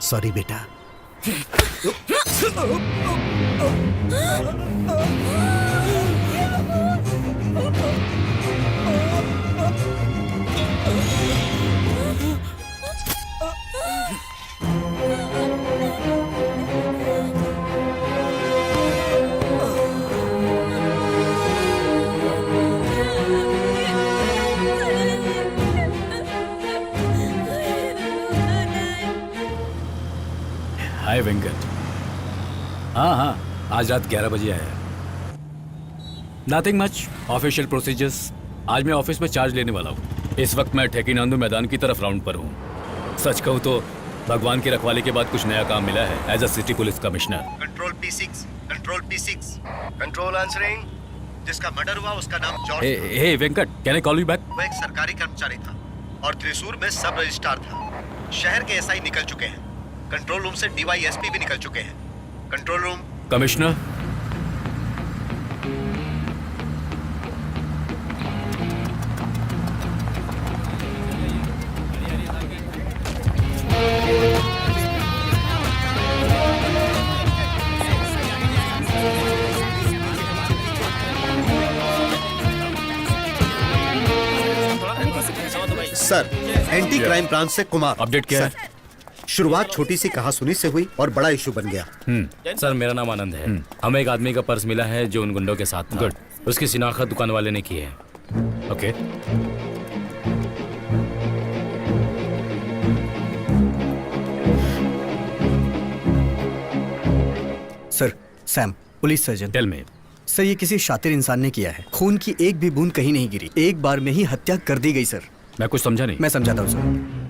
Sorry बेटा। हाय वेंकट। हाँ, आज रात 11 बजे आया। Nothing much, official procedures. आज मैं ऑफिस में चार्ज लेने वाला हूँ। इस वक्त मैं ठेकीनांदू मैदान की तरफ राउंड पर हूँ। सच कहूँ तो भगवान की रखवाली के बाद कुछ नया काम मिला है as a city police commissioner. Control P6, control P6, control answering. जिसका मर्डर हुआ उसका नाम George. Hey Venkat, can I call you back? वो एक सरकारी कर्मचारी था और त्रिशूर में सब रजिस्ट्रार था। शहर के SI निकल चुके हैं। कंट्रोल रूम से DYSP भी निकल चुके हैं। Control room. Commissioner, sir, anti crime branch से कुमार। अपडेट क्या है? शुरुआत छोटी सी कहासुनी से हुई और बड़ा इशू बन गया। सर, मेरा नाम आनंद है। हमें एक आदमी का पर्स मिला है जो उन गुंडों के साथ था। गुड। उसकी शिनाख्त दुकान वाले ने की है। Okay. Sir, Sam, police surgeon. Tell me. Sir, ये किसी शातिर इंसान ने किया है। खून की एक भी बूंद कहीं नहीं गिरी। एक बार में ही हत्या कर दी गई सर। मैं कुछ समझा नहीं। मैं समझाता हूँ सर।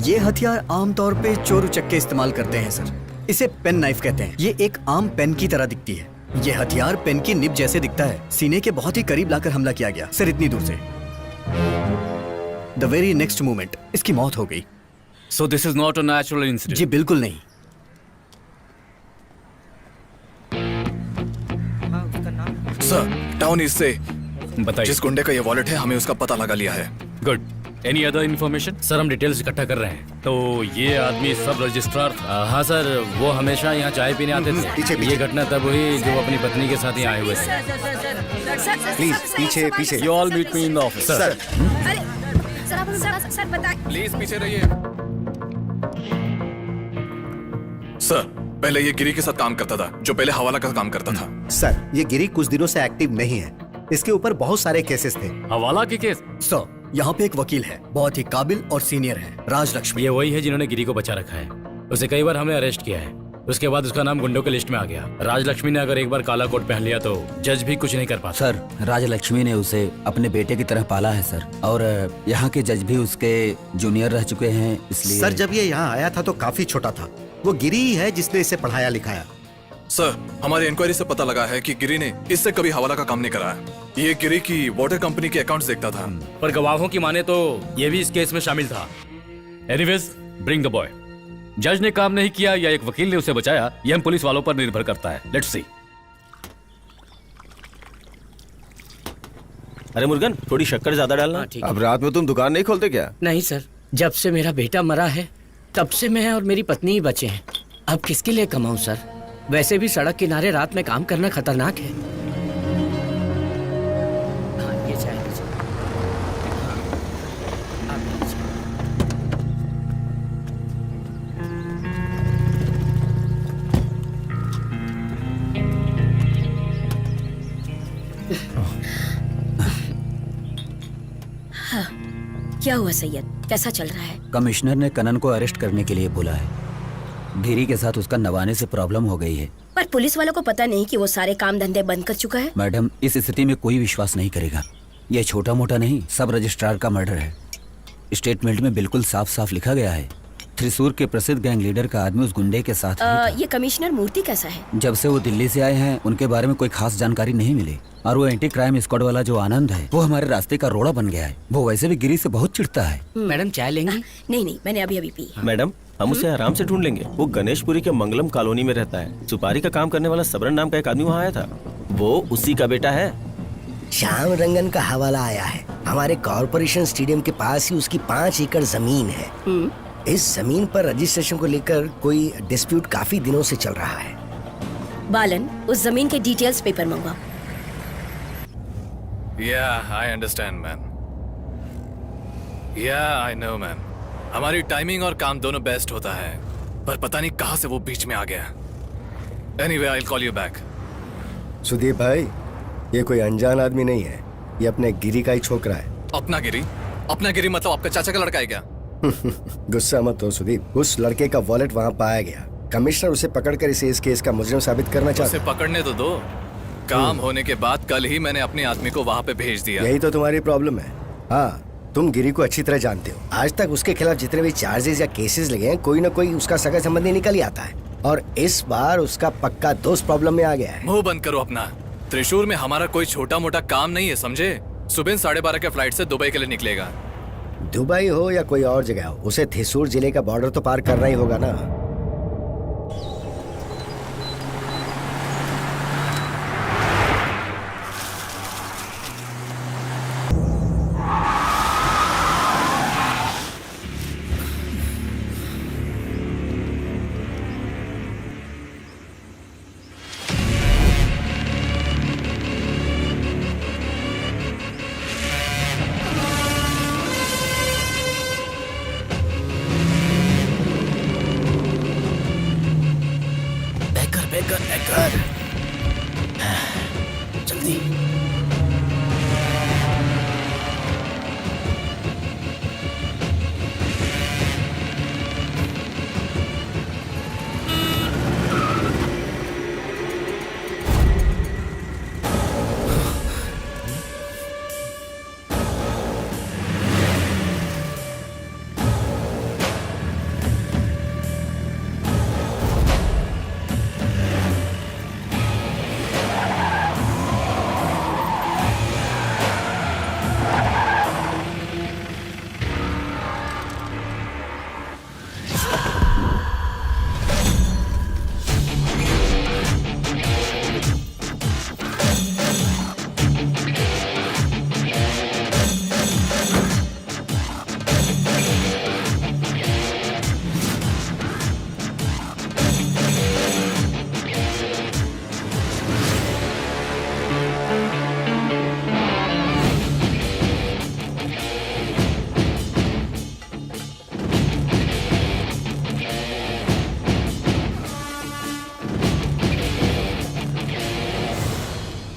ये हथियार आमतौर पे चोर उचक्के इस्तेमाल करते हैं सर। इसे पेन नाइफ कहते हैं। ये एक आम पेन की तरह दिखती है। ये हथियार पेन की निब जैसे दिखता है। सीने के बहुत ही करीब लाकर हमला किया गया सर, इतनी दूर से। द वेरी नेक्स्ट मोमेंट इसकी मौत हो गई। So this is not a natural incident? जी बिल्कुल नहीं। सर, टाउन ईस्ट से बताइए। जिस गुंडे का ये वॉलेट है, हमें उसका पता लगा लिया है। Good. Any other information? Sir, हम डिटेल्स इकट्ठा कर रहे हैं। तो ये आदमी सब रजिस्ट्रार था? हाँ सर, वो हमेशा यहाँ चाय पीने आते थे। पीछे, पीछे। ये घटना तब हुई जब वो अपनी पत्नी के साथ यहाँ आए हुए थे। प्लीज पीछे पीछे। You all meet me in the office. Sir, sir बताइए। प्लीज पीछे रहिए। सर, पहले ये गिरी के साथ काम करता था, जो पहले हवाला का काम करता था। सर, ये गिरी कुछ दिनों से एक्टिव नहीं है। इसके ऊपर बहुत सारे केसेस थे। हवाला के केस? सर, यहाँ पे एक वकील है, बहुत ही काबिल और सीनियर है, राज लक्ष्मी। ये वही है जिन्होंने गिरी को बचा रखा है। उसे कई बार हमने अरेस्ट किया है। उसके बाद उसका नाम गुंडों के लिस्ट में आ गया। राजलक्ष्मी ने अगर एक बार काला कोट पहन लिया तो जज भी कुछ नहीं कर पाता। सर, राजलक्ष्मी ने उसे अपने बेटे की तरह पाला है सर, और यहाँ के जज भी उसके जूनियर रह चुके हैं, इसलिए। सर, जब ये यहाँ आया था तो काफी छोटा था। वो गिरी ही है जिसने इसे पढ़ाया लिखाया। सर, हमारी इंक्वायरी से पता लगा है कि गिरी ने इससे कभी हवाला का काम नहीं कराया। ये गिरी की वाटर कंपनी के अकाउंट्स देखता था। पर गवाहों की माने तो ये भी इस केस में शामिल था। Anyways, bring the boy. जज ने काम नहीं किया या एक वकील ने उसे बचाया, यह हम पुलिस वालों पर निर्भर करता है। Let's see. अरे मुर्गन, थोड़ी शक्कर ज्यादा डालना। अब रात में तुम दुकान नहीं खोलते क्या? नहीं सर, जब से मेरा बेटा मरा है तब से मैं और मेरी पत्नी ही बचे हैं। अब किसके लिए कमाऊं सर? वैसे भी सड़क किनारे रात में काम करना खतरनाक है। हाँ, ये चाय लीजिए। हाँ, आप लीजिए। हाँ, क्या हुआ सैयद, कैसा चल रहा है? कमिश्नर ने कनन को अरेस्ट करने के लिए बोला है। गिरी के साथ उसका नवाने से प्रॉब्लम हो गई है। पर पुलिस वालों को पता नहीं कि वो सारे काम धंधे बंद कर चुका है। मैडम, इस स्थिति में कोई विश्वास नहीं करेगा। यह छोटा मोटा नहीं, सब रजिस्ट्रार का मर्डर है। स्टेटमेंट में बिल्कुल साफ साफ लिखा गया है। त्रिशूर के प्रसिद्ध गैंग लीडर का आदमी उस गुंडे के साथ ही था। ये कमिश्नर मूर्ति कैसा है? जब से वो दिल्ली से आए हैं उनके बारे में कोई खास जानकारी नहीं मिली। और वो एंटी क्राइम स्क्वाड वाला जो आनंद है वो हमारे रास्ते का रोड़ा बन गया है। वो वैसे भी गिरी से बहुत चिढ़ता है। मैडम चाय लेंगी? नहीं, मैंने अभी पी। मैडम, हम उसे आराम से ढूंढ लेंगे। वो गणेशपुरी के मंगलम कॉलोनी में रहता है। सुपारी का काम करने वाला सबरन नाम का एक आदमी वहाँ आया था। वो उसी का बेटा है। श्याम रंगन का हवाला आया है। हमारे कॉरपोरेशन स्टेडियम के पास ही उसकी 5 एकड़ जमीन है। इस जमीन पर रजिस्ट्रेशन को लेकर कोई डिस्प्यूट काफी दिनों से चल रहा है। बालन, उस जमीन के डिटेल्स पेपर मंगवा। Yeah, I understand, man. Yeah, I know, man. हमारी टाइमिंग और काम दोनों बेस्ट होता है, पर पता नहीं कहाँ से वो बीच में आ गया। Anyway, I'll call you back. Sudeep भाई, ये कोई अनजान आदमी नहीं है। ये अपने गिरी का ही छोकरा है। अपना गिरी मतलब आपका चाचा का लड़का है क्या? गुस्सा मत हो सुदीप। उस लड़के का वॉलेट वहाँ पाया गया। कमिश्नर उसे पकड़कर इस केस का मुजरिम साबित करना चाहता है। उसे पकड़ने तो दो। काम होने के बाद कल ही मैंने अपने आदमी को वहाँ पे भेज दिया। यही तो तुम्हारी प्रॉब्लम है। हाँ, तुम गिरी को अच्छी तरह जानते हो। आज तक उसके खिलाफ जितने भी चार्जेस या केसेस लगे हैं, कोई ना कोई उसका सगा संबंधी निकल ही आता है। और इस बार उसका पक्का दोस्त प्रॉब्लम में आ गया है। मुंह बंद करो अपना। त्रिशूर में हमारा कोई छोटा मोटा काम नहीं है, समझे? सुबह 12:30 के फ्लाइट से दुबई के लिए निकलेगा। दुबई हो या कोई और जगह हो, उसे त्रिशूर जिले का बॉर्डर तो पार करना ही होगा ना। जल्दी।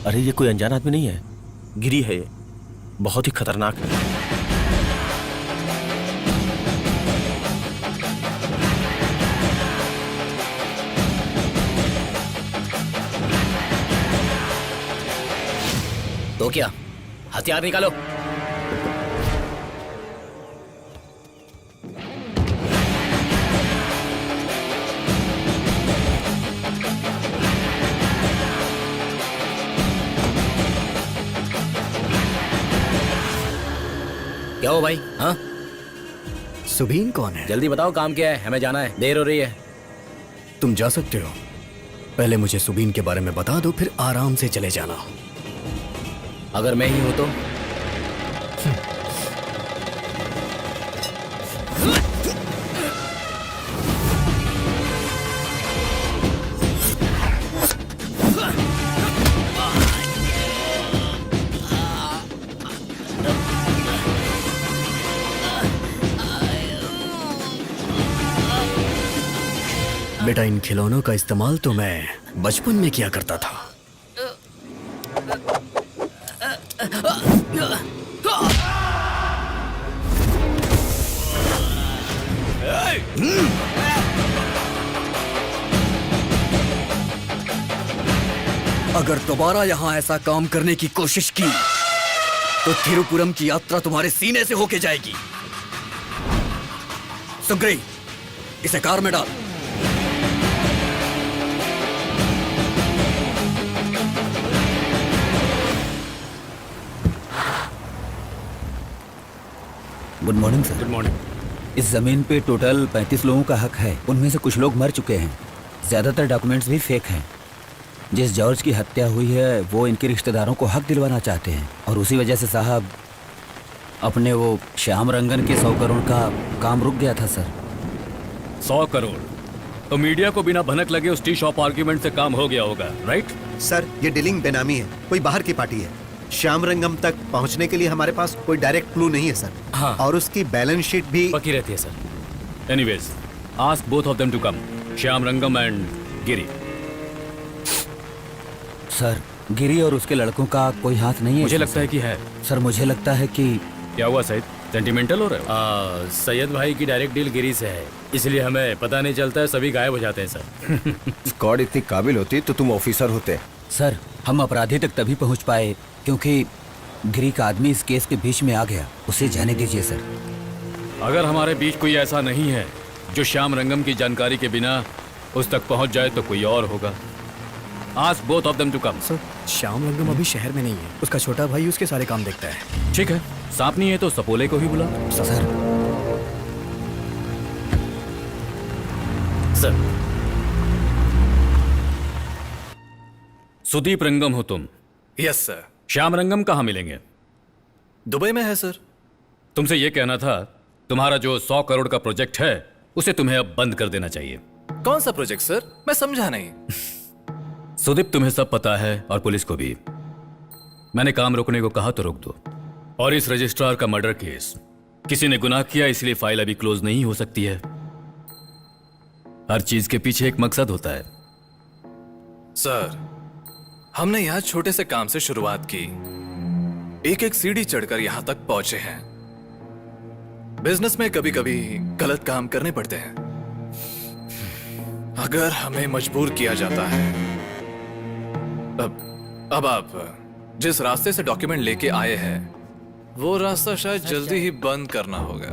अरे ये कोई अनजान आदमी नहीं है, गिरी है ये। बहुत ही खतरनाक है। तो क्या, हथियार निकालो। क्या हो भाई? हाँ, सुबीन कौन है? जल्दी बताओ, काम क्या है? हमें जाना है, देर हो रही है। तुम जा सकते हो, पहले मुझे सुबीन के बारे में बता दो, फिर आराम से चले जाना। अगर मैं ही हूं तो? बेटा, इन खिलौनों का इस्तेमाल तो मैं बचपन में किया करता था। अगर दोबारा यहां ऐसा काम करने की कोशिश की तो थिरुपुरम की यात्रा तुम्हारे सीने से होके जाएगी। सुग्री, इसे कार में डाल। Good morning sir. Good morning. इस जमीन पे टोटल 35 लोगों का हक है। उनमें से कुछ लोग मर चुके हैं। ज्यादातर डॉक्यूमेंट्स भी फेक हैं। जिस जॉर्ज की हत्या हुई है वो इनके रिश्तेदारों को हक दिलवाना चाहते हैं और उसी वजह से साहब अपने वो श्याम रंगन के 100 करोड़ का काम रुक गया था सर। 100 करोड़ तो मीडिया को बिना भनक लगे उस टी शॉप आर्ग्यूमेंट से काम हो गया होगा, राइट? सर ये डीलिंग बेनामी है, कोई बाहर की पार्टी है। श्याम रंगम तक पहुंचने के लिए हमारे पास कोई डायरेक्ट क्लू नहीं है सर। हाँ। और उसकी बैलेंस शीट भी पक्की रहती है sir. Anyways, ask both of them to come, Shyam Rangam and Giri. Sir गिरी और उसके लड़कों का कोई हाथ नहीं है। मुझे लगता है कि है। सर मुझे लगता है कि क्या हुआ सैयद, सेंटिमेंटल हो रहे हो? सैयद भाई की डायरेक्ट डील गिरी से है, इसलिए हमें पता नहीं चलता है, सभी गायब हो जाते हैं सर। स्क्वाड इतनी काबिल होती तो तुम ऑफिसर होते। सर हम अपराधी तक तभी पहुंच पाए क्योंकि गिरी का आदमी इस केस के बीच में आ गया। उसे जाने दीजिए सर। अगर हमारे बीच कोई ऐसा नहीं है जो श्याम रंगम की जानकारी के बिना उस तक पहुंच जाए तो कोई और होगा। Ask both of them to come. Sir Shyam Rangam अभी शहर में नहीं है। उसका छोटा भाई उसके सारे काम देखता है। ठीक है, सांप नहीं है तो सपोले को ही बुला। सर सर सुदीप रंगम हो तुम? Yes sir. श्याम रंगम कहाँ मिलेंगे? दुबई में है सर। तुमसे ये कहना था, तुम्हारा जो 100 करोड़ का प्रोजेक्ट है उसे तुम्हें अब बंद कर देना चाहिए। कौन सा प्रोजेक्ट सर? मैं समझा नहीं। सुदीप तुम्हें सब पता है और पुलिस को भी। मैंने काम रोकने को कहा तो रोक दो। और इस रजिस्ट्रार का मर्डर केस, किसी ने गुनाह किया इसलिए फाइल अभी क्लोज नहीं हो सकती है। हर चीज के पीछे एक मकसद होता है। सर हमने यहाँ छोटे से काम से शुरुआत की, एक एक सीढ़ी चढ़कर यहाँ तक पहुंचे हैं। बिजनेस में कभी कभी गलत काम करने पड़ते हैं। अगर हमें मजबूर किया जाता है, अब आप जिस रास्ते से डॉक्यूमेंट लेके आए हैं वो रास्ता शायद जल्दी ही बंद करना होगा।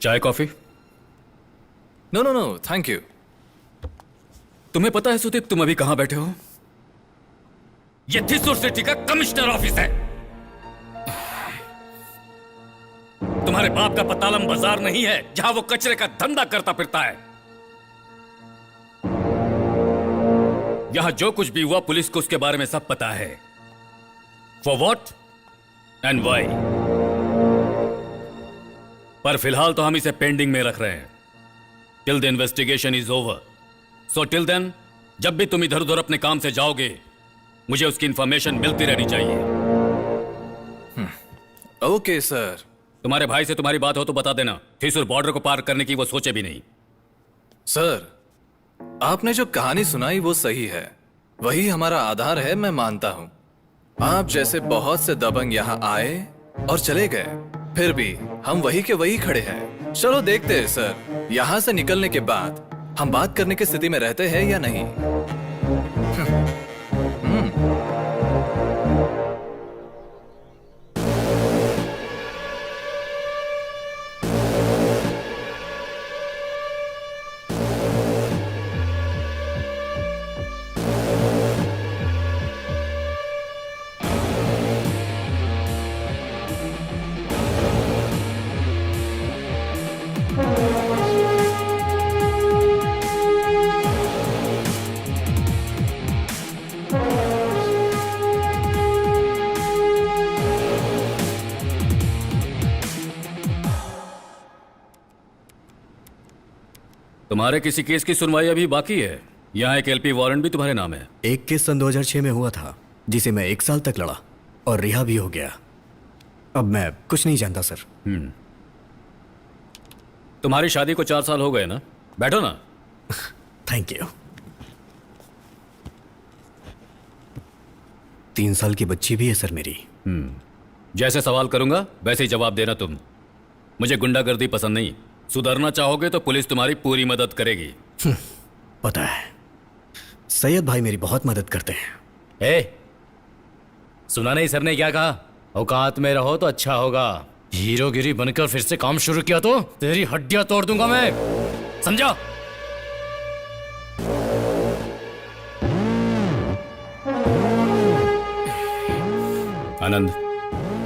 चाय coffee? No no no thank you. तुम्हें पता है सुदीप तुम अभी कहां बैठे हो? ये थिसुर सिटी का कमिश्नर ऑफिस है। तुम्हारे बाप का पतालम बाजार नहीं है जहां वो कचरे का धंधा करता फिरता है। यहां जो कुछ भी हुआ पुलिस को उसके बारे में सब पता है। For what and why. पर फिलहाल तो हम इसे पेंडिंग में रख रहे हैं till the investigation is over. So till then जब भी तुम इधर उधर अपने काम से जाओगे मुझे उसकी इंफॉर्मेशन मिलती रहनी चाहिए। Okay sir. तुम्हारे भाई से तुम्हारी बात हो तो बता देना, थिसुर बॉर्डर को पार करने की वो सोचे भी नहीं। सर आपने जो कहानी सुनाई वो सही है, वही हमारा आधार है, मैं मानता हूं। आप जैसे बहुत से दबंग यहाँ आए और चले गए, फिर भी हम वही के वही खड़े हैं। चलो देखते हैं सर यहाँ से निकलने के बाद हम बात करने की स्थिति में रहते हैं या नहीं। तुम्हारे किसी केस की सुनवाई अभी बाकी है। यहाँ एक एलपी वारंट भी तुम्हारे नाम है। एक केस सन 2006 में हुआ था जिसे मैं 1 साल तक लड़ा और रिहा भी हो गया। अब मैं कुछ नहीं जानता सर। तुम्हारी शादी को 4 साल हो गए ना? बैठो ना। Thank you. 3 साल की बच्ची भी है सर मेरी। जैसे सवाल करूंगा वैसे ही जवाब देना तुम। मुझे गुंडागर्दी पसंद नहीं। सुधरना चाहोगे तो पुलिस तुम्हारी पूरी मदद करेगी। पता है सैयद भाई मेरी बहुत मदद करते हैं। सुना नहीं सर ने क्या कहा? औकात में रहो तो अच्छा होगा। हीरोगिरी बनकर फिर से काम शुरू किया तो तेरी हड्डियां तोड़ दूंगा मैं, समझा? आनंद,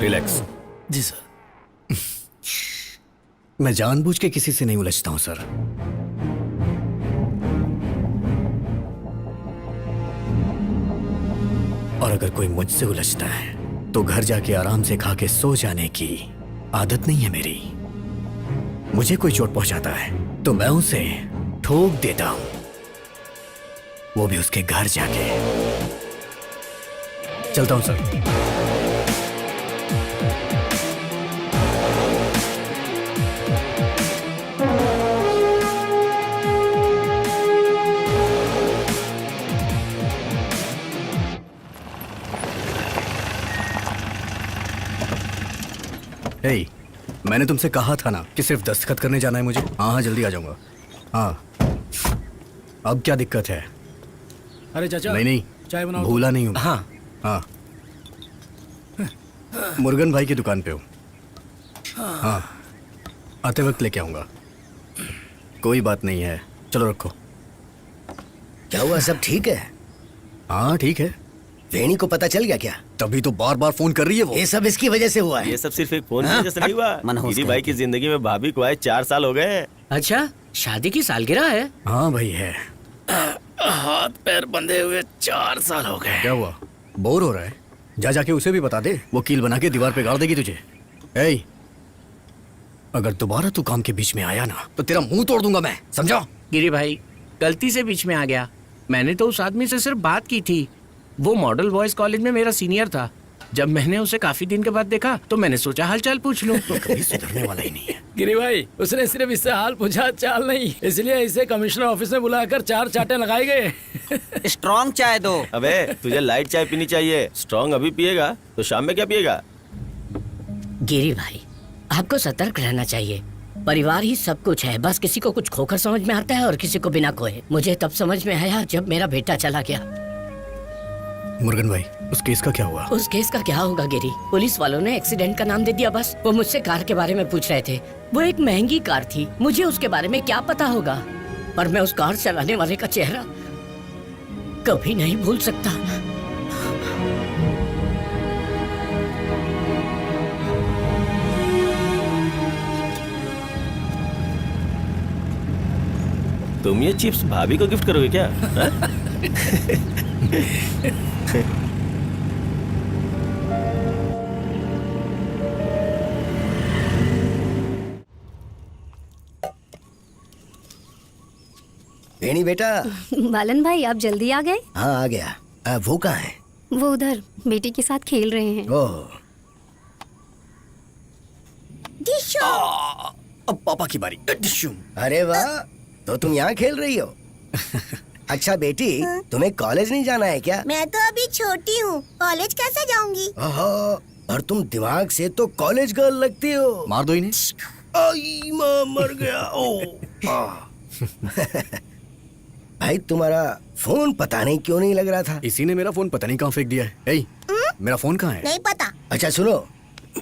रिलैक्स। जी सर। मैं जानबूझ के किसी से नहीं उलझता हूं सर। और अगर कोई मुझसे उलझता है तो घर जाके आराम से खा के सो जाने की आदत नहीं है मेरी। मुझे कोई चोट पहुंचाता है तो मैं उसे ठोक देता हूं, वो भी उसके घर जाके। चलता हूं सर। हे, मैंने तुमसे कहा था ना कि सिर्फ दस्तखत करने जाना है मुझे। हाँ हाँ, जल्दी आ जाऊंगा। हाँ, अब क्या दिक्कत है? अरे चाचा, नहीं नहीं, चाय बनाओ। भूला नहीं हूँ। हाँ हाँ, मुर्गन भाई की दुकान पे हूँ। हाँ, आते वक्त लेके आऊंगा। कोई बात नहीं है, चलो रखो। क्या हुआ, सब ठीक है? हाँ ठीक है। वेणी को पता चल गया क्या? तभी तो बार बार फोन कर रही है वो। ये सब इसकी वजह से हुआ है। ये सब सिर्फ एक फोन की वजह से नहीं हुआ। गिरी भाई की जिंदगी में भाभी को आए 4 साल हो गए। अच्छा, शादी की सालगिरह है? हाँ भाई है। हाथ पैर बंधे हुए 4 साल हो गए। क्या हुआ, बोर हो रहा है? जा जाके उसे भी बता दे, वो कील बना के दीवार पे गाड़ देगी तुझे। ए, अगर दोबारा तू काम के बीच में आया ना तो तेरा मुंह तोड़ दूंगा मैं, समझा? गिरी भाई, गलती से बीच में आ गया। मैंने तो उस आदमी से सिर्फ बात की थी। वो मॉडल बॉयज कॉलेज में मेरा सीनियर था। जब मैंने उसे काफी दिन के बाद देखा तो मैंने सोचा हालचाल पूछ लूं। तो कभी सुधरने वाला ही नहीं है। गिरी भाई, उसने सिर्फ इससे हाल पूछा, चाल नहीं। इसलिए इसे कमिश्नर ऑफिस में बुलाकर 4 चाटे लगाए गए। स्ट्रॉन्ग चाय दो। अबे तुझे लाइट चाय पीनी चाहिए। स्ट्रॉन्ग अभी पिएगा तो शाम में क्या पिएगा? गिरी भाई, आपको सतर्क रहना चाहिए। परिवार ही सब कुछ है, बस किसी को कुछ खोकर समझ में आता है और किसी को बिना खोए। मुझे तब समझ में आया जब मेरा बेटा चला गया। मुर्गन भाई, उस केस का क्या हुआ? उस केस का क्या होगा गिरी? पुलिस वालों ने एक्सीडेंट का नाम दे दिया बस। वो मुझसे कार के बारे में पूछ रहे थे। वो एक महंगी कार थी, मुझे उसके बारे में क्या पता होगा, पर मैं उस कार चलाने वाले का चेहरा कभी नहीं भूल सकता। तुम ये चिप्स भाभी को गिफ्ट करोगे क्या? वेणी बेटा। बालन भाई, आप जल्दी आ गए? हाँ आ गया। वो कहाँ है? वो उधर बेटी के साथ खेल रहे हैं। ओह, अब पापा की बारी। अरे वाह, तो तुम यहाँ खेल रही हो? अच्छा बेटी, तुम्हें कॉलेज नहीं जाना है क्या? मैं तो अभी छोटी हूँ, कॉलेज कैसे जाऊंगी? और तुम दिमाग से तो कॉलेज गर्ल लगती हो। मार दो इन्हें। आई माँ, मर गया। भाई तुम्हारा फोन पता नहीं क्यों नहीं लग रहा था। इसी ने मेरा फोन पता नहीं कहाँ फेंक दिया है। ए, मेरा फोन कहाँ है? नहीं पता। अच्छा सुनो,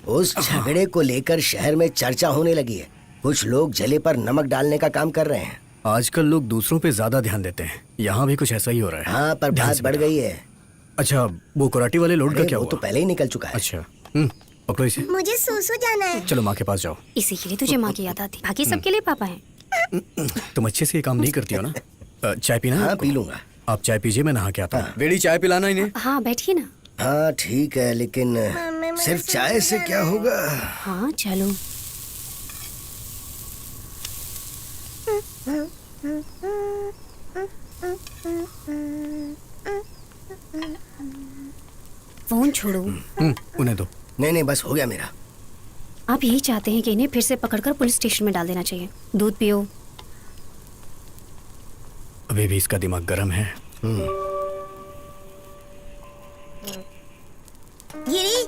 उस झगड़े को लेकर शहर में चर्चा होने लगी है। कुछ लोग जले पर नमक डालने का काम कर रहे हैं। आजकल लोग दूसरों पे ज्यादा ध्यान देते हैं। यहाँ भी कुछ ऐसा ही हो रहा है। हाँ, पर बात बढ़ गई है। अच्छा, वो कराटी वाले लोड का क्या हुआ? वो तो पहले ही निकल चुका है। अच्छा, पकड़ो इसे। मुझे सूसू जाना है। चलो माँ के पास जाओ। इसी के लिए तुझे माँ की याद आती, बाकी सबके लिए पापा हैं। तुम अच्छे से ये काम नहीं करती हो ना? चाय पीना? हाँ पी लूंगा। आप चाय पीजिए, मैं नहा के आता हूँ। बेड़ी चाय पिलाना इन्हें। हाँ बैठिए ना। हाँ ठीक है, लेकिन सिर्फ चाय से क्या होगा? हाँ चलो। फोन छोड़ो। उन्हें दो। नहीं नहीं, बस हो गया मेरा। आप यही चाहते हैं कि इन्हें फिर से पकड़कर पुलिस स्टेशन में डाल देना चाहिए। दूध पियो। अभी भी इसका दिमाग गर्म है। गिरी,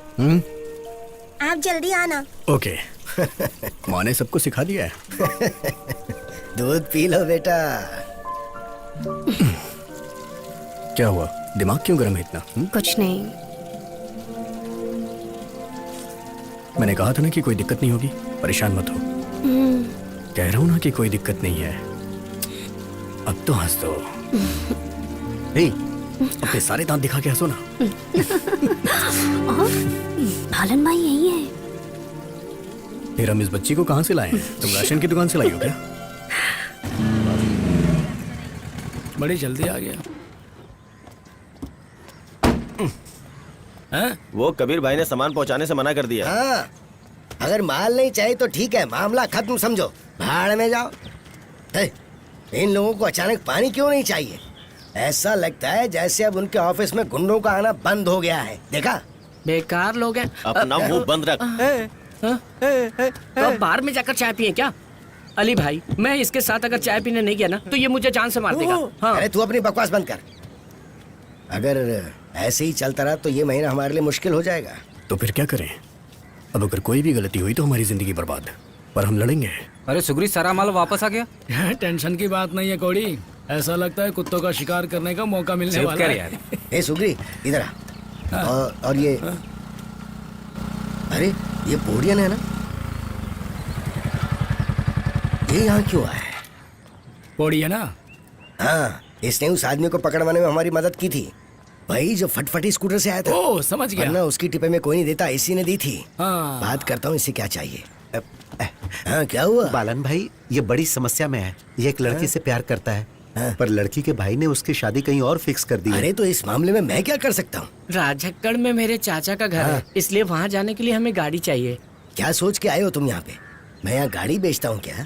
आप जल्दी आना। ओके। माँ ने सबको सिखा दिया है। दूध पी लो बेटा। क्या हुआ, दिमाग क्यों गर्म है इतना? कुछ नहीं। मैंने कहा था ना कि कोई दिक्कत नहीं होगी, परेशान मत हो। कह रहा हूँ ना कि कोई दिक्कत नहीं है। अब तो हंस दो। हे, अपने सारे दांत दिखा के हंसो ना। और भालन भाई यही है। फिर हम इस बच्ची को कहाँ से लाए हैं? तुम राशन की दुकान से लाई हो क्या? बड़ी जल्दी आ गया। वो कबीर भाई ने सामान पहुंचाने से मना कर दिया। हाँ, अगर माल नहीं चाहिए तो ठीक है, मामला खत्म समझो, भाड़ में जाओ। इन लोगों को अचानक पानी क्यों नहीं चाहिए? ऐसा लगता है जैसे अब उनके ऑफिस में गुंडों का आना बंद हो गया है। देखा? बेकार लोग हैं। अपना मुंह बंद रख। तो अब बाहर में जाकर चाय पिए क्या? अली भाई, मैं इसके साथ अगर चाय पीने नहीं गया ना तो ये मुझे जान से मार देगा। हाँ। अरे तू अपनी बकवास बंद कर। अगर ऐसे ही चलता रहा तो ये महीना हमारे लिए मुश्किल हो जाएगा। तो फिर क्या करें? अब अगर कोई भी गलती हुई तो हमारी जिंदगी बर्बाद, पर हम लड़ेंगे। अरे सुग्री, सारा माल वापस आ गया। टेंशन की बात नहीं है कोड़ी, ऐसा लगता है कुत्तों का शिकार करने का मौका मिलने वाला है यार। ए सुग्री, इधर आ। और ये, अरे ये पोडियन है ना, ये यहाँ क्यों आया है? पोड़ी है ना? हाँ, इसने उस आदमी को पकड़वाने में हमारी मदद की थी, वही जो फटफटी स्कूटर से आया था। ओह, समझ गया। वरना उसकी टिपे में कोई नहीं देता, इसी ने दी थी। हाँ। बात करता हूँ, इसे क्या चाहिए? हाँ, क्या हुआ? बालन भाई, ये बड़ी समस्या में है। ये एक लड़की से प्यार करता है, पर लड़की के भाई ने उसकी शादी कहीं और फिक्स कर दी है। अरे तो इस मामले में मैं क्या कर सकता हूँ? राजक्कड़ में मेरे चाचा का घर है, इसलिए वहाँ जाने के लिए हमें गाड़ी चाहिए। क्या सोच के आए हो तुम यहाँ पे? मैं यहाँ गाड़ी बेचता हूँ क्या?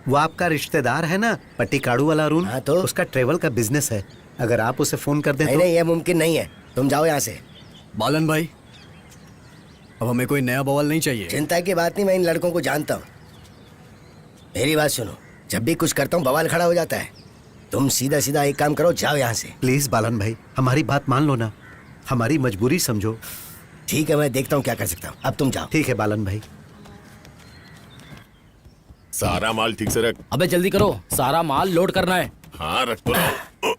वो आपका रिश्तेदार है ना, पट्टीकाड़ू वाला अरुण। हाँ, तो उसका ट्रेवल का बिजनेस है। अगर आप उसे फोन कर दें नहीं, तो... नहीं, ये मुमकिन नहीं है। तुम जाओ यहाँ से। बालन भाई, अब हमें कोई नया बवाल नहीं चाहिए। चिंता की बात नहीं, मैं इन लड़कों को जानता हूँ। मेरी बात सुनो, जब भी कुछ करता हूँ बवाल खड़ा हो जाता है। तुम सीधा सीधा एक काम करो, जाओ यहाँ से। प्लीज बालन भाई, हमारी बात मान लो ना, हमारी मजबूरी समझो। ठीक है, मैं देखता हूँ क्या कर सकता हूँ। अब तुम जाओ। ठीक है बालन भाई। सारा माल ठीक से रख। अबे जल्दी करो, सारा माल लोड करना है। हाँ, रख तो रहो।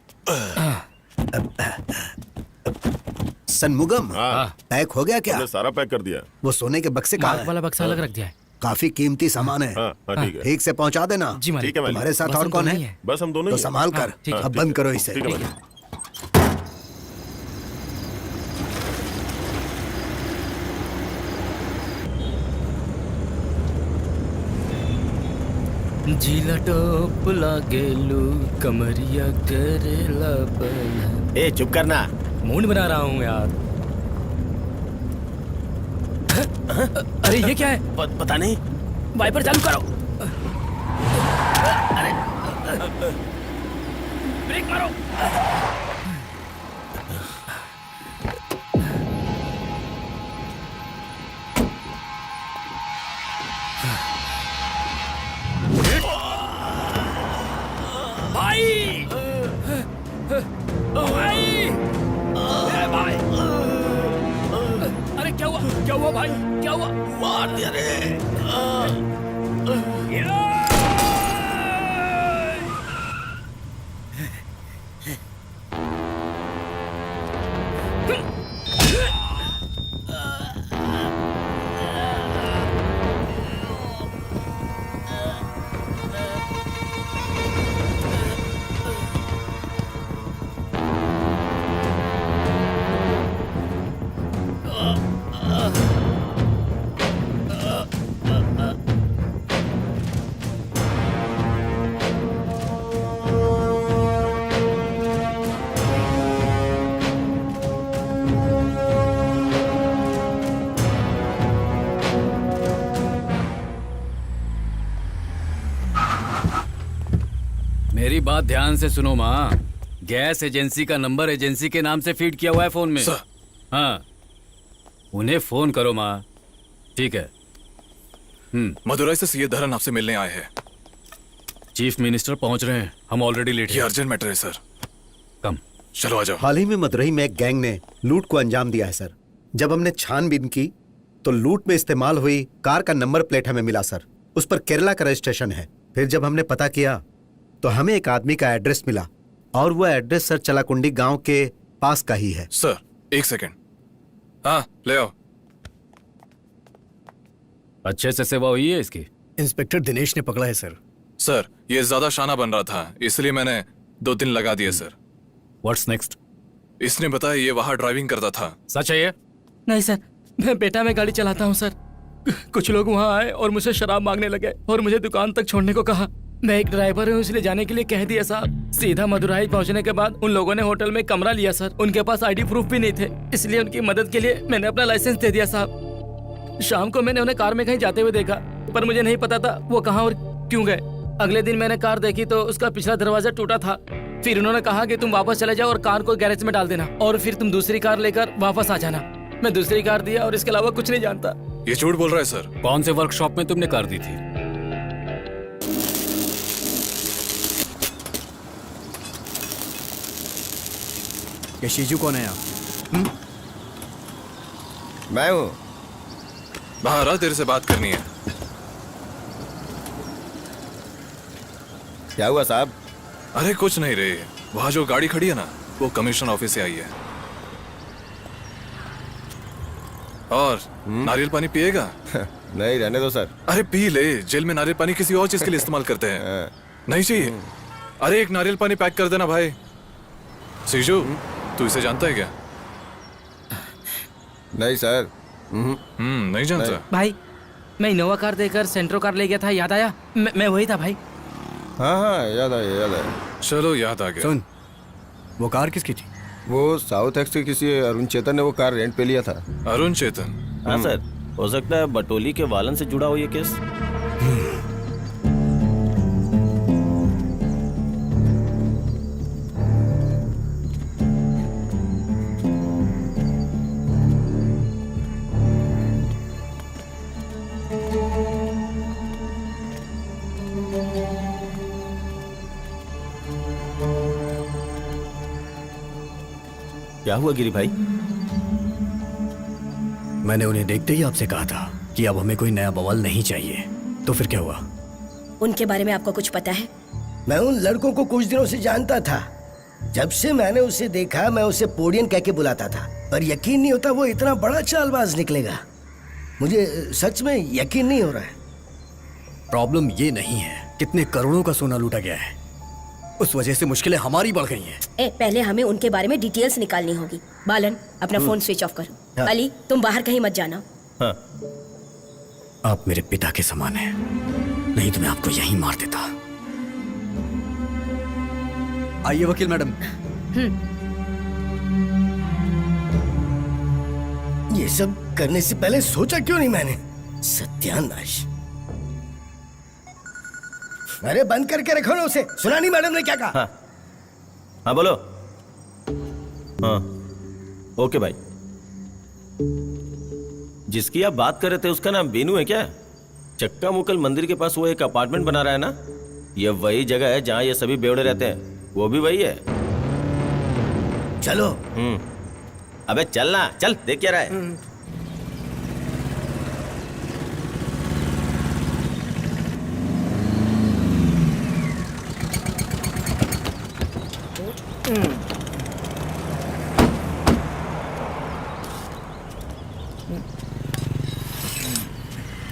सनमुगम, पैक हो गया क्या? हमने सारा पैक कर दिया। वो सोने के बक्से कहाँ मार्क वाला बक्सा अलग रख दिया है। काफी कीमती सामान है। ठीक है। ठीक से पहुंचा देना। जी मालिक। ठीक है मालिक। तुम्हारे साथ बस और हम कौन दोनों ही है? हैं। बस हम दोनों तो ही हैं। संभाल कर। ठीक है। अब बंद करो इसे। ठीक है मालिक। झीला टोप लागेलू कमरिया करेला बल। ए चुप करना, मूड बना रहा हूँ यार। अरे ये क्या है? पता नहीं। वाइपर चालू करो। अरे ब्रेक मारो। भाई, भाई, भाई, अरे क्या हुआ? क्या हुआ भाई? क्या हुआ? मार दिया रे। मेरी बात ध्यान से सुनो माँ। गैस एजेंसी का नंबर एजेंसी के नाम से फीड किया हुआ है फोन में। हाँ, उन्हें फोन करो माँ। ठीक है। मदुरई से सीए धरन आपसे मिलने आए हैं। चीफ मिनिस्टर पहुंच रहे हैं, हम ऑलरेडी लेट हैं। ये अर्जेंट मैटर है सर। कम चलो आ जाओ। हाल ही में मदुरई में एक गैंग ने लूट को अंजाम दिया है सर। जब हमने छानबीन की तो लूट में इस्तेमाल हुई कार का नंबर प्लेट हमें मिला सर। उस पर केरला का रजिस्ट्रेशन है। फिर जब हमने पता किया तो हमें एक आदमी का एड्रेस मिला, और वो एड्रेस सर चलाकुंडी गांव के पास का ही है। सर एक सेकंड। हाँ ले आओ। अच्छे से सेवा हुई है इसकी? इंस्पेक्टर दिनेश ने पकड़ा है सर। सर ये ज्यादा शाना बन रहा था, इसलिए मैंने 2 दिन लगा दिए सर। What's next? इसने बताया ये वहां ड्राइविंग करता था। सच है ये? नहीं सर, मैं बेटा में गाड़ी चलाता हूँ सर। कुछ लोग वहाँ आए और मुझसे शराब मांगने लगे और मुझे दुकान तक छोड़ने को कहा। मैं एक ड्राइवर हूँ इसलिए जाने के लिए कह दिया साहब। सीधा मदुराई पहुँचने के बाद उन लोगों ने होटल में कमरा लिया सर। उनके पास आईडी प्रूफ भी नहीं थे, इसलिए उनकी मदद के लिए मैंने अपना लाइसेंस दे दिया साहब। शाम को मैंने उन्हें कार में कहीं जाते हुए देखा, पर मुझे नहीं पता था वो कहाँ और क्यों गए। अगले दिन मैंने कार देखी तो उसका पिछला दरवाजा टूटा था। फिर उन्होंने कहा कि तुम वापस चले जाओ और कार को गैरेज में डाल देना और फिर तुम दूसरी कार लेकर वापस आ जाना। मैं दूसरी कार दिया और इसके अलावा कुछ नहीं जानता। ये झूठ बोल रहा है सर। कौन से वर्कशॉप में तुमने कार दी थी? ये शीजू कौन है आप? मैं हूँ। बाहर आ, तेरे से बात करनी है। क्या हुआ साहब? अरे कुछ नहीं रे, वहाँ जो गाड़ी खड़ी है ना, वो कमीशन ऑफिस से आई है। और नारियल पानी पिएगा? नहीं, रहने दो सर। अरे पी ले, जेल में नारियल पानी किसी और चीज के लिए इस्तेमाल करते हैं। नहीं चाहिए? अरे एक नारियल पानी पैक कर देना भाई। सीजू, तू इसे जानता है क्या? नहीं सर। नहीं जानता। भाई मैं इनोवा कार देकर सेंट्रो कार ले गया था, याद आया? मैं वही था भाई। हाँ, याद आया, याद आया। चलो याद आ गया। सुन, वो कार किसकी थी? वो साउथ एक्स के किसी अरुण चेतन ने वो कार रेंट पे लिया था। अरुण चेतन? हाँ सर, हो सकता है बटोली के वालन से जुड़ा हो ये केस। क्या हुआ गिरी भाई? मैंने उन्हें देखते ही आपसे कहा था कि अब हमें कोई नया बवाल नहीं चाहिए, तो फिर क्या हुआ? उनके बारे में आपको कुछ पता है? मैं उन लड़कों को कुछ दिनों से जानता था। जब से मैंने उसे देखा मैं उसे पोडियन कह के बुलाता था, पर यकीन नहीं होता वो इतना बड़ा चालबाज निकलेगा। मुझे सच में यकीन नहीं हो रहा है। प्रॉब्लम ये नहीं है कितने करोड़ों का सोना लूटा गया है, उस वजह से मुश्किलें हमारी बढ़ गई हैं। पहले हमें उनके बारे में डिटेल्स निकालनी होगी। बालन, अपना फोन स्विच ऑफ करो। हाँ। अली, तुम बाहर कहीं मत जाना। हाँ। आप मेरे पिता के समान हैं, नहीं तो मैं आपको यहीं मार देता। आइए वकील मैडम। ये सब करने से पहले सोचा क्यों नहीं मैंने? सत्यानाश। अरे बंद करके रखो ना उसे। सुना नहीं मैडम ने क्या कहा? हाँ, हाँ बोलो। हाँ, ओके भाई। जिसकी आप बात कर रहे थे उसका नाम बेनू है क्या? चक्का मुकल मंदिर के पास वो एक अपार्टमेंट बना रहा है ना? ये वही जगह है जहाँ ये सभी बेवड़े रहते हैं। वो भी वही है। चलो। अबे चलना, चल, देख क्या रहा है।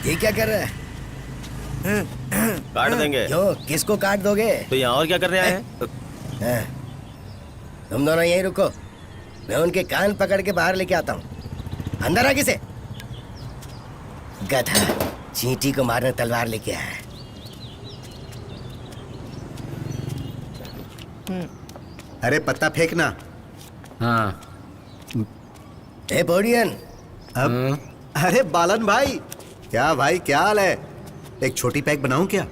ये क्या कर रहा है? काट देंगे। क्यों, किसको काट दोगे? तो यहाँ और क्या कर रहे हैं? तुम दोनों यहीं रुको, मैं उनके कान पकड़ के बाहर लेके आता हूँ। अंदर आ किसे? गधा, चींटी को मारने तलवार लेके आया है। अरे पत्ता फेंकना। हाँ। ए पोडियन। अब अरे बालन भाई, क्या भाई, क्या हाल है? एक छोटी पैक बनाऊं क्या?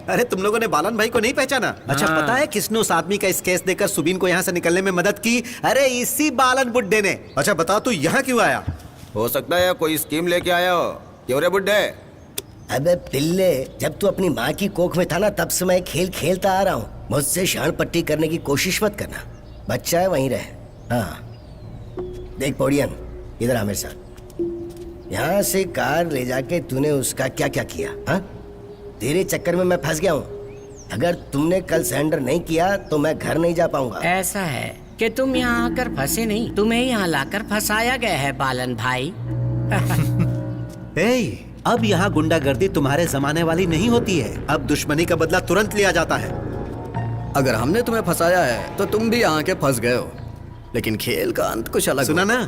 अरे तुम लोगों ने बालन भाई को नहीं पहचाना? अच्छा, पता है किसने उस आदमी का इस केस देकर सुबीन को यहाँ से निकलने में मदद की? अरे इसी बालन बुड्ढे ने। अच्छा बता, तू यहाँ क्यों आया? हो सकता है कोई स्कीम लेके आया हो। क्यों रे बुड्ढे? अबे पिल्ले, जब तू अपनी माँ की कोख में था ना, तब से मैं खेल खेलता आ रहा हूँ। मुझसे शान पट्टी करने की कोशिश मत करना। बच्चा है, वहीं रहे। हाँ देख पोडियन, इधर आ मेरे साथ। यहाँ से कार ले जाके तूने उसका क्या क्या किया? हाँ, तेरे चक्कर में मैं फंस गया हूँ। अगर तुमने कल सरेंडर नहीं किया तो मैं घर नहीं जा पाऊंगा। ऐसा है कि तुम यहाँ आकर फंसे नहीं, तुम्हें यहाँ लाकर फंसाया गया है बालन भाई। अब यहाँ गुंडागर्दी तुम्हारे जमाने वाली नहीं होती है। अब दुश्मनी का बदला तुरंत लिया जाता है। अगर हमने तुम्हें फंसाया है तो तुम भी आके फंस गए हो, लेकिन खेल का अंत कुछ अलग सुना ना,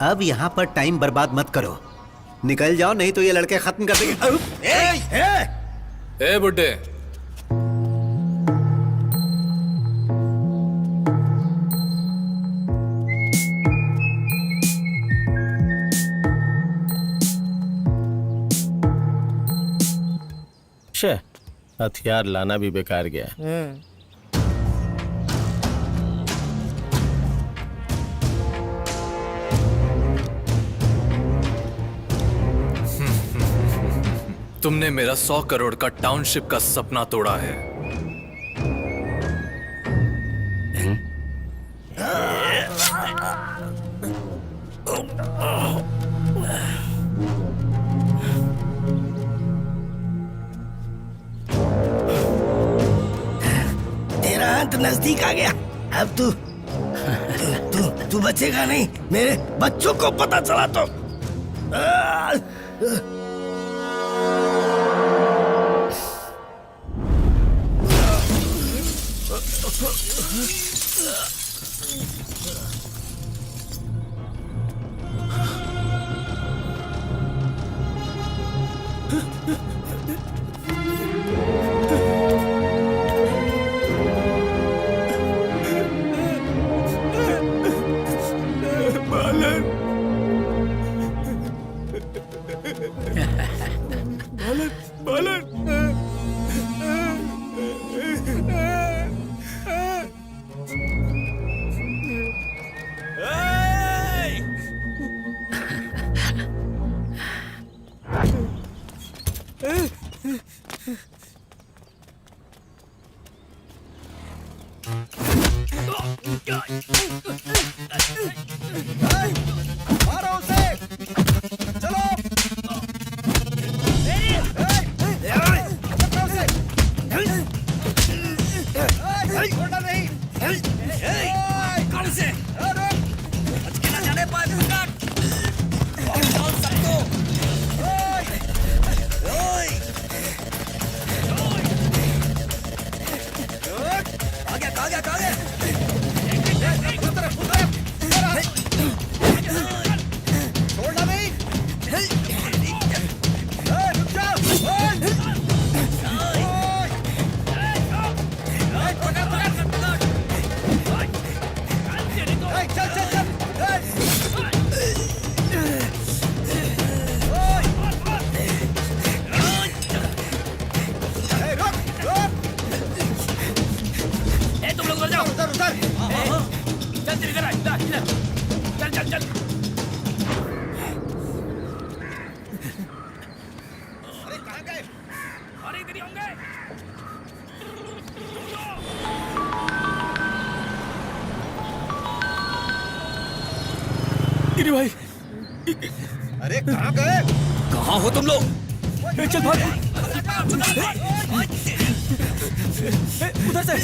अब यहाँ पर टाइम बर्बाद मत करो, निकल जाओ नहीं तो ये लड़के खत्म कर देंगे। ए बुड्ढे, हथियार लाना भी बेकार गया। तुमने मेरा 100 करोड़ का टाउनशिप का सपना तोड़ा है। तेरा अंत नजदीक आ गया। अब तू तू बचेगा नहीं। मेरे बच्चों को पता चला तो गिरी भाई, अरे कहाँ गए? कहाँ हो तुम लोग? चल भाग। उधर से।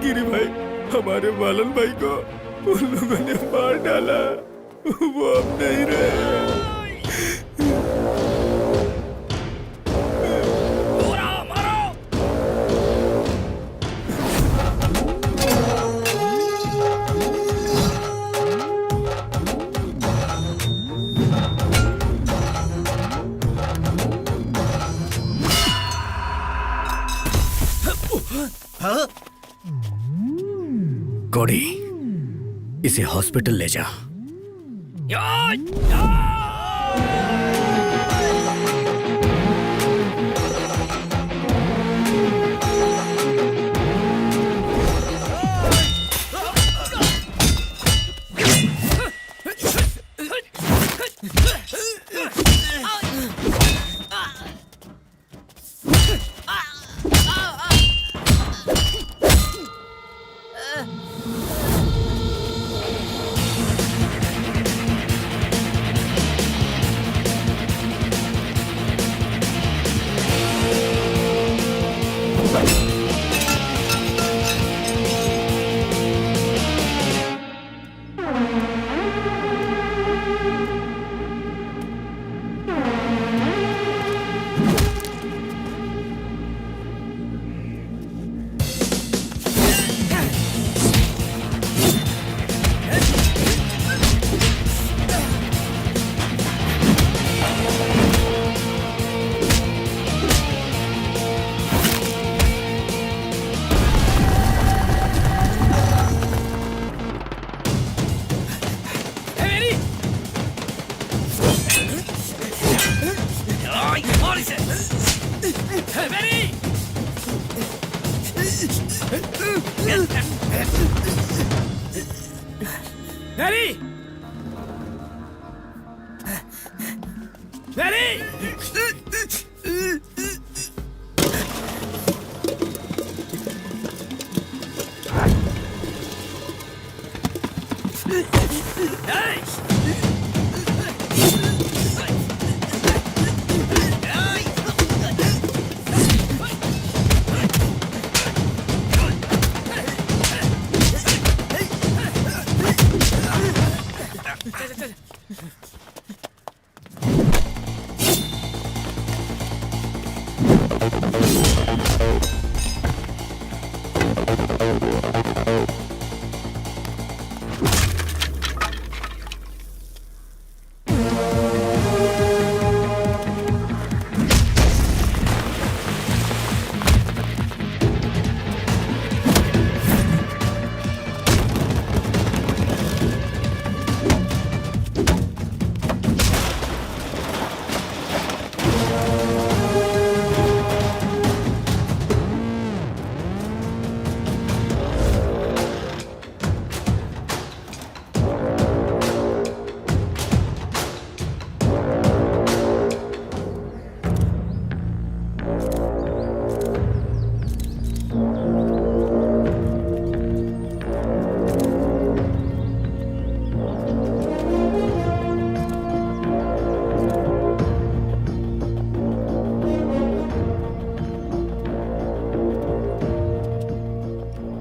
गिरी भाई, हमारे बालन भाई को उन लोगों ने मार डाला, वो अब नहीं रहे। कोडी, इसे हॉस्पिटल ले जा।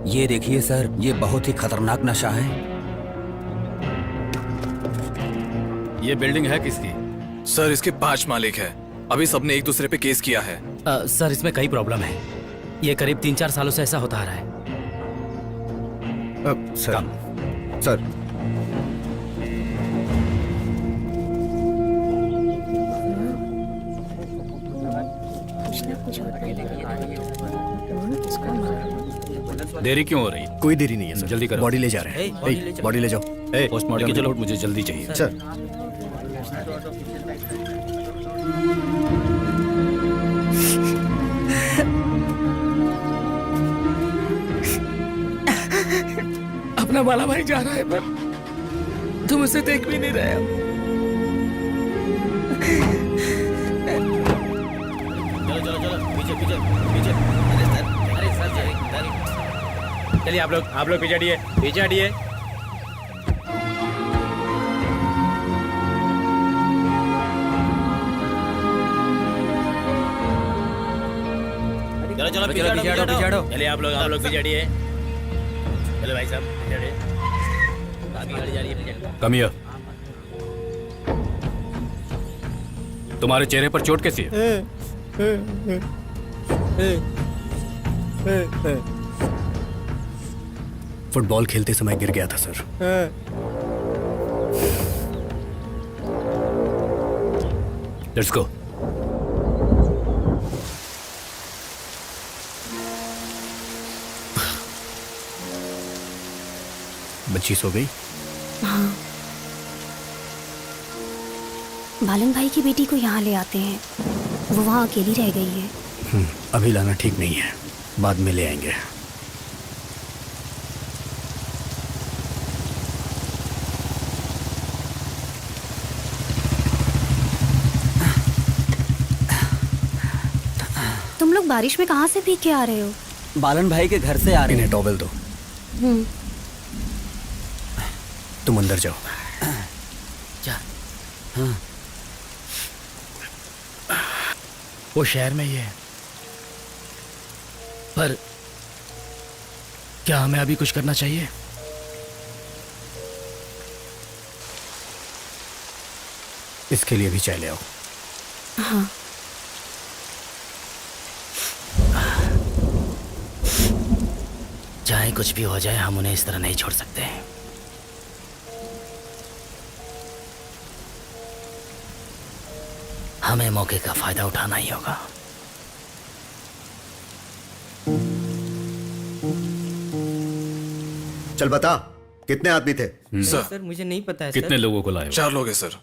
ये देखिए सर, ये बहुत ही खतरनाक नशा है। ये बिल्डिंग है किसकी? सर इसके 5 मालिक है। अभी सबने एक दूसरे पे केस किया है। सर इसमें कई प्रॉब्लम है। ये करीब 3-4 सालों से ऐसा होता आ रहा है। सर देरी क्यों हो रही? कोई देरी नहीं है सर। जल्दी करो। बॉडी ले जा रहे हैं। बॉडी ले जाओ। पोस्टमार्टम रिपोर्ट मुझे जल्दी चाहिए। सर अपना बाला भाई जा रहा है पर तुम उसे देख भी नहीं रहे हो। चलो पीछे अरे सर चलिए आप लोग पीछे हटिए। चलो पीछे हटो। चलिए आप लोग पीछे हटिए। चलो भाई साहब पीछे हटिए। आगे गाड़ी जा रही है पीछे। Come here. तुम्हारे चेहरे पर चोट कैसी है? फुटबॉल खेलते समय गिर गया था सर। Let's go. बच्ची सो गई? हाँ, बालन भाई की बेटी को यहाँ ले आते हैं, वो वहाँ अकेली रह गई है। अभी लाना ठीक नहीं है, बाद में ले आएंगे। तुम लोग बारिश में कहाँ से भीग के आ रहे हो? बालन भाई के घर से आ रहे इन्हें हैं। टॉवेल दो। तुम अंदर जाओ। हाँ। वो शहर में ही है, पर क्या हमें अभी कुछ करना चाहिए? इसके लिए भी चाय ले आओ। हाँ। चाहे कुछ भी हो जाए, हम उन्हें इस तरह नहीं छोड़ सकते। हमें मौके का फायदा उठाना ही होगा। चल बता, कितने आदमी थे? सर मुझे नहीं पता है। कितने लोगों को लाए हो? 4 लोग हैं सर।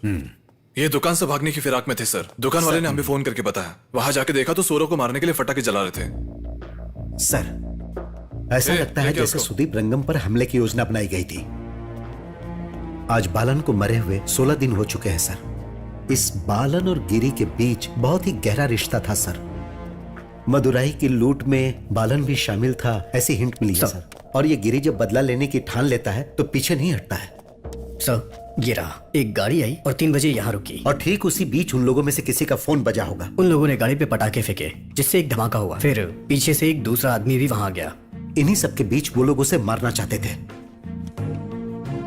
ये दुकान से भागने की फिराक में थे सर। दुकान वाले ने हमें फोन करके बताया। वहां जाके देखा तो सोरो को मारने के लिए फटाके जला रहे थे। सर, ऐसा लगता है जैसे सुदीप रंगम पर हमले की योजना बनाई गई थी। आज बालन को मरे हुए 16 दिन हो चुके हैं सर। इस बालन और गिरी के बीच बहुत ही गहरा रिश्ता था सर। मदुराई की लूट में बालन भी शामिल था, ऐसी हिंट मिली है सर। और ये गिरी जब बदला लेने की ठान लेता है तो पीछे नहीं हटता है। सर, गिरा, एक गाड़ी आई और 3 बजे यहाँ रुकी। और ठीक उसी बीच उन लोगों में से किसी का फोन बजा होगा। उन लोगों ने गाड़ी पे पटाखे फेंके, जिससे एक धमाका हुआ। फिर पीछे से एक दूसरा आदमी भी वहां गया। इन्हीं सबके बीच वो लोग उसे मारना चाहते थे।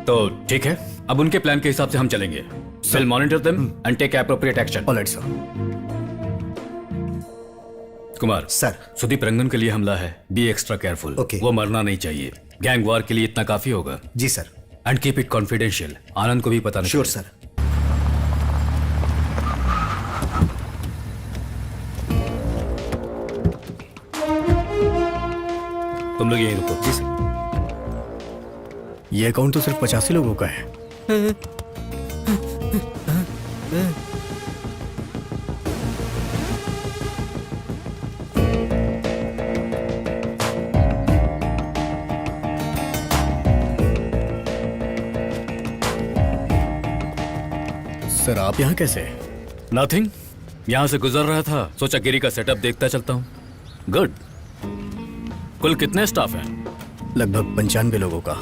तो ठीक है, अब उनके प्लान के हिसाब से हम चलेंगे। We'll monitor them and take appropriate action. All right, sir. Kumar sir, Sudeep Rangan के लिए हमला है। Be extra careful. Okay. वो मरना नहीं चाहिए। गैंग वार के लिए इतना काफी होगा। जी sir. And keep it confidential. Anand को भी पता नहीं। Sure sir. तुम लोग यहीं रुको। जी सर। ये अकाउंट तो सिर्फ 85 लोगों का है। सर, आप यहाँ कैसे? नथिंग, यहां से गुजर रहा था, सोचा गिरी का सेटअप देखता चलता हूं। गुड। कुल कितने स्टाफ हैं? लगभग 95 लोगों का।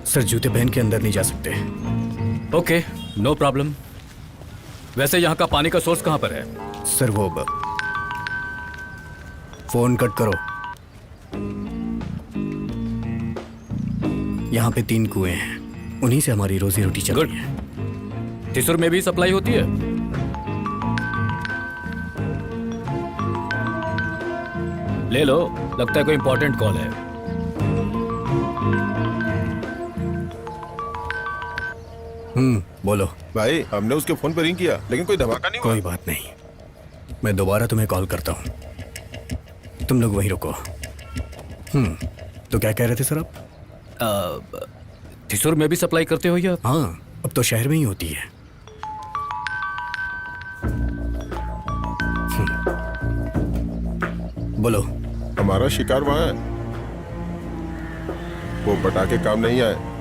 सर, जूते पहन के अंदर नहीं जा सकते। Okay, no problem. वैसे यहाँ का पानी का सोर्स कहाँ पर है? सर, वो फोन कट करो। यहाँ पे 3 कुएं हैं, उन्हीं से हमारी रोजी रोटी चल रही है। थिसुर में भी सप्लाई होती है? ले लो, लगता है कोई इंपॉर्टेंट कॉल है। बोलो। भाई, हमने उसके फोन पर रिंग किया लेकिन कोई धमाका नहीं हुआ। कोई बात नहीं, मैं दोबारा तुम्हें कॉल करता हूँ। तुम लोग वहीं रुको। तो क्या कह रहे थे सर आप? थिसुर में भी सप्लाई करते हो या? हाँ, अब तो शहर में ही होती है। बोलो। हमारा शिकार वहां है, वो पटाखे काम नहीं आए।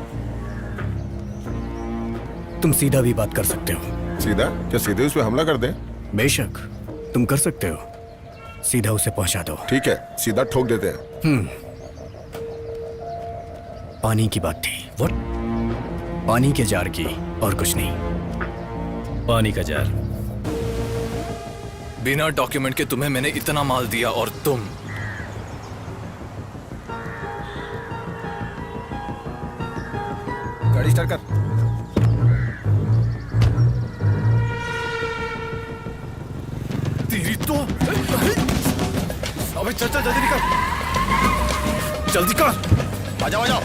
तुम सीधा भी बात कर सकते हो। सीधा? क्या सीधे उस पे हमला कर दें? बेशक, तुम कर सकते हो। सीधा उसे पहुंचा दो। ठीक है, सीधा ठोक देते हैं। पानी की बात थी। व्हाट? पानी के जार की, और कुछ नहीं। पानी का जार? बिना डॉक्यूमेंट के तुम्हें मैंने इतना माल दिया और तुम गाड़ी स्टार्ट कर। तेरी तो अबे चल चल जल्दी निकल, जल्दी कर। बजाओ बजाओ।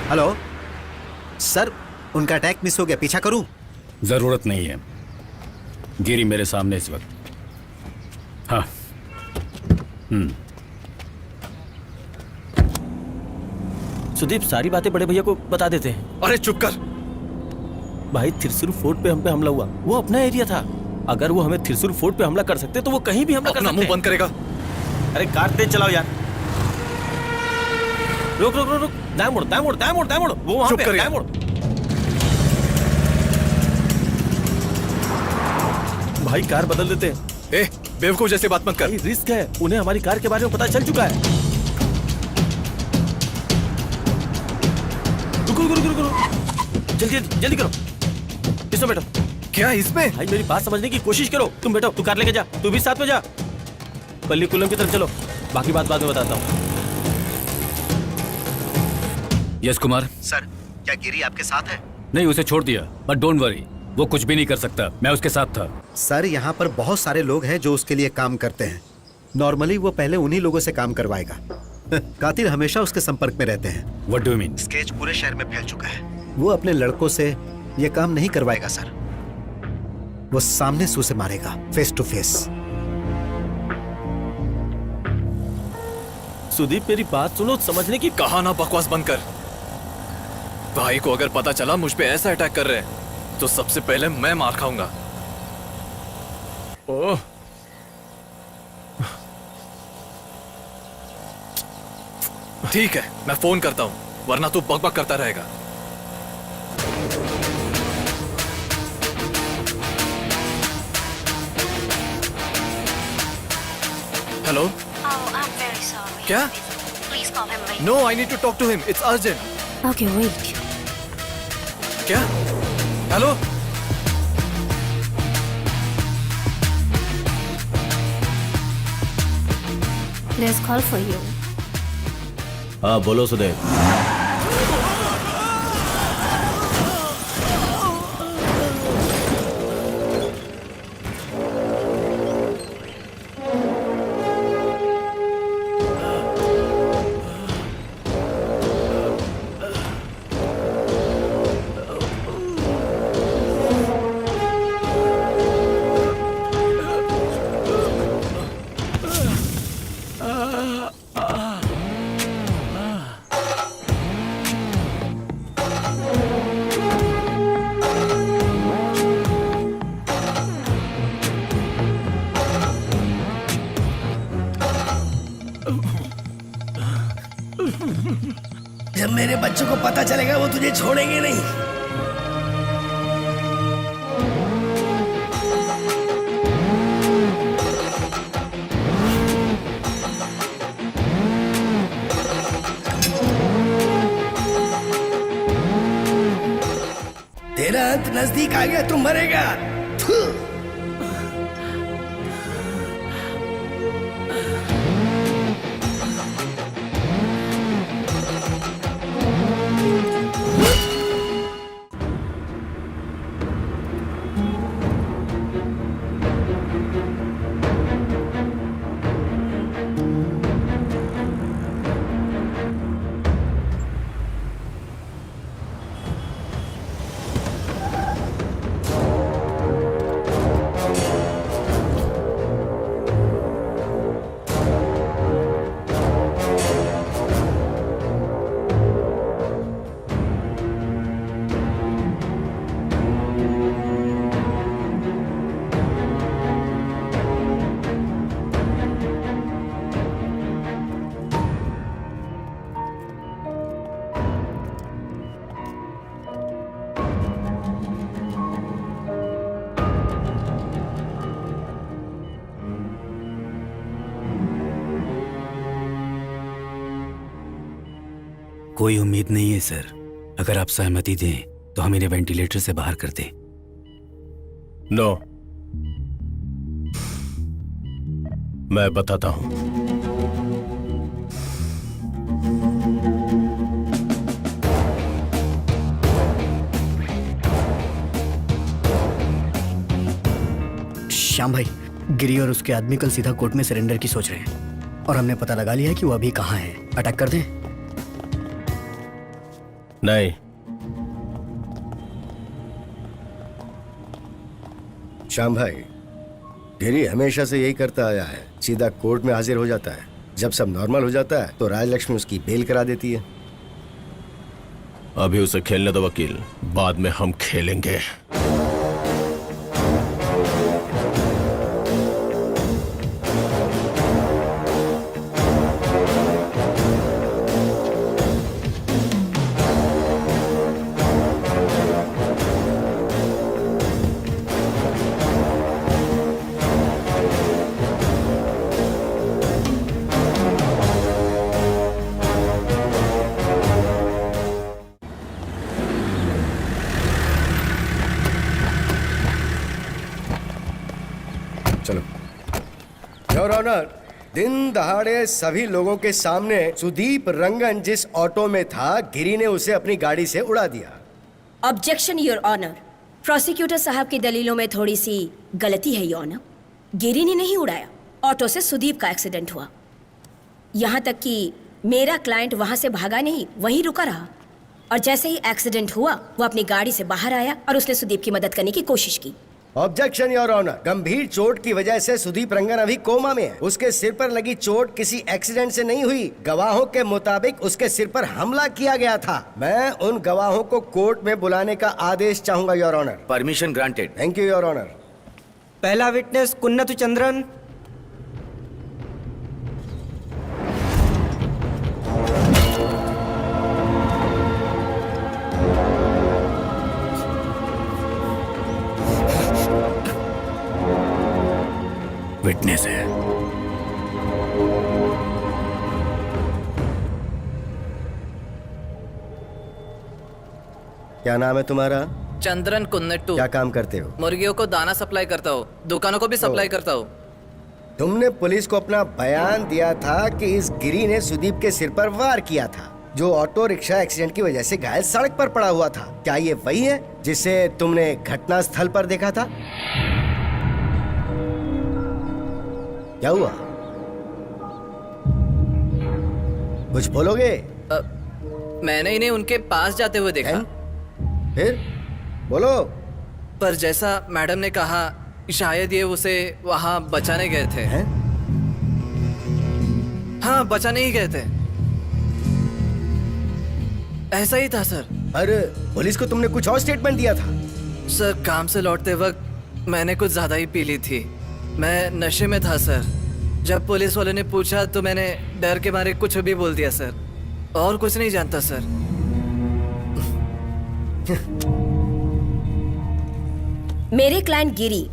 हेलो सर, उनका अटैक मिस हो गया, पीछा करूं? जरूरत नहीं है, गिरी मेरे सामने इस वक्त। हाँ, सुदीप सारी बातें बड़े भैया को बता देते हैं। अरे चुप कर। भाई थिरसुर फोर्ट पे हम पे हमला हुआ, वो अपना एरिया था। अगर वो हमें थिरसुर फोर्ट पे हमला कर सकते तो वो कहीं भी हमला कर सकते। मुंह बंद करेगा। अरे कार तेज चलाओ यार। रुक रुक रुक रुक, दाएं मुड़ दाएं मुड़ दाएं मुड़ दाएं मुड़, वो वहां पे दाएं मुड़। भाई कार बदल देते हैं। ए, बेवकूफ जैसे बात मत कर। रिस्क है, उन्हें हमारी कार के बारे में पता चल चुका है। रुको रुको रुको रुको, जल्दी जल्दी करो। इसमें बैठो। क्या इसमें? भाई मेरी बात समझने की कोशिश करो। तुम बैठो, तू कार लेके जा, तू भी साथ में जा। पल्लीकुलम की तरफ चलो, बाकी बात बाद में बताता हूँ। यस कुमार। सर, क्या गिरी आपके साथ है? नहीं, उसे छोड़ दिया, बट डोंट वरी, वो कुछ भी नहीं कर सकता। मैं उसके साथ था। सर, यहाँ पर बहुत सारे लोग हैं जो उसके लिए काम करते हैं। नॉर्मली वो पहले उन्हीं लोगों से काम करवाएगा। कातिल हमेशा उसके संपर्क में रहते हैं। What do you mean? Sketch पूरे शहर में फैल चुका है। वो अपने लड़कों से ये काम नहीं करवाएगा सर। वो सामने से उसे मारेगा, फेस टू फेस। सुदीप मेरी बात सुनो, समझने की। कहा ना बकवास बंद कर। भाई को अगर पता चला मुझ पे ऐसा अटैक कर रहे हैं तो सबसे पहले मैं मार खाऊंगा। ओह, ठीक है, मैं फोन करता हूं, वरना तू बकबक करता रहेगा। हेलो। क्या? No, I need to talk to him, it's urgent. Okay, wait. क्या? Hello. There's call for you. हाँ बोलो सुदेव। जब मेरे बच्चों को पता चलेगा वो तुझे छोड़ेंगे नहीं। तेरा अंत नजदीक आ गया, तू मरेगा। थू। कोई उम्मीद नहीं है सर। अगर आप सहमति दें तो हम इन्हें वेंटिलेटर से बाहर कर दें। नो, मैं बताता हूं। श्याम भाई, गिरी और उसके आदमी कल सीधा कोर्ट में सरेंडर की सोच रहे हैं और हमने पता लगा लिया है कि वो अभी कहाँ है। अटैक कर दें? नहीं। श्याम भाई, गिरी हमेशा से यही करता आया है, सीधा कोर्ट में हाजिर हो जाता है। जब सब नॉर्मल हो जाता है तो राजलक्ष्मी उसकी बेल करा देती है। अभी उसे खेलने दो वकील, बाद में हम खेलेंगे। चलो। योर ऑनर, दिन दहाड़े सभी लोगों के सामने सुदीप रंगन जिस ऑटो में था, गिरी ने उसे अपनी गाड़ी से उड़ा दिया। Objection your honour. प्रोसिक्यूटर साहब की दलीलों में थोड़ी सी गलती है योर ऑनर। गिरी ने नहीं उड़ाया, ऑटो से सुदीप का एक्सीडेंट हुआ। यहाँ तक कि मेरा क्लाइंट वहां से भागा नहीं, वहीं रुका रहा, और जैसे ही एक्सीडेंट हुआ वो अपनी गाड़ी से बाहर आया और उसने सुदीप की मदद करने की कोशिश की। Objection your honour. गंभीर चोट की वजह से सुदीप रंगन अभी कोमा में है। उसके सिर पर लगी चोट किसी एक्सीडेंट से नहीं हुई। गवाहों के मुताबिक उसके सिर पर हमला किया गया था। मैं उन गवाहों को कोर्ट में बुलाने का आदेश चाहूंगा your honour. Permission granted. Thank you your honour. पहला विटनेस कुन्नतु चंद्रन। विटनेस है। क्या नाम है तुम्हारा? चंद्रन कुन्नट्टू। क्या काम करते हो? मुर्गियों को दाना सप्लाई करता हूँ, दुकानों को भी सप्लाई करता हूँ। तुमने पुलिस को अपना बयान दिया था कि इस गिरी ने सुदीप के सिर पर वार किया था, जो ऑटो रिक्शा एक्सीडेंट की वजह से घायल सड़क पर पड़ा हुआ था। क्या ये वही है जिसे तुमने घटना स्थल पर देखा था? क्या हुआ? कुछ बोलोगे? मैंने इन्हें उनके पास जाते हुए देखा। फिर बोलो। पर जैसा मैडम ने कहा, शायद ये उसे वहां बचाने गए थे। हाँ, बचाने ही गए थे। ऐसा ही था सर। अरे पुलिस को तुमने कुछ और स्टेटमेंट दिया था? सर, काम से लौटते वक्त मैंने कुछ ज्यादा ही पी ली थी। मैं नशे में था सर। जब पुलिस वालों ने पूछा तो मैंने डर के मारे कुछ भी बोल दिया सर, और कुछ नहीं जानता सर। मेरे क्लाइंट गिरी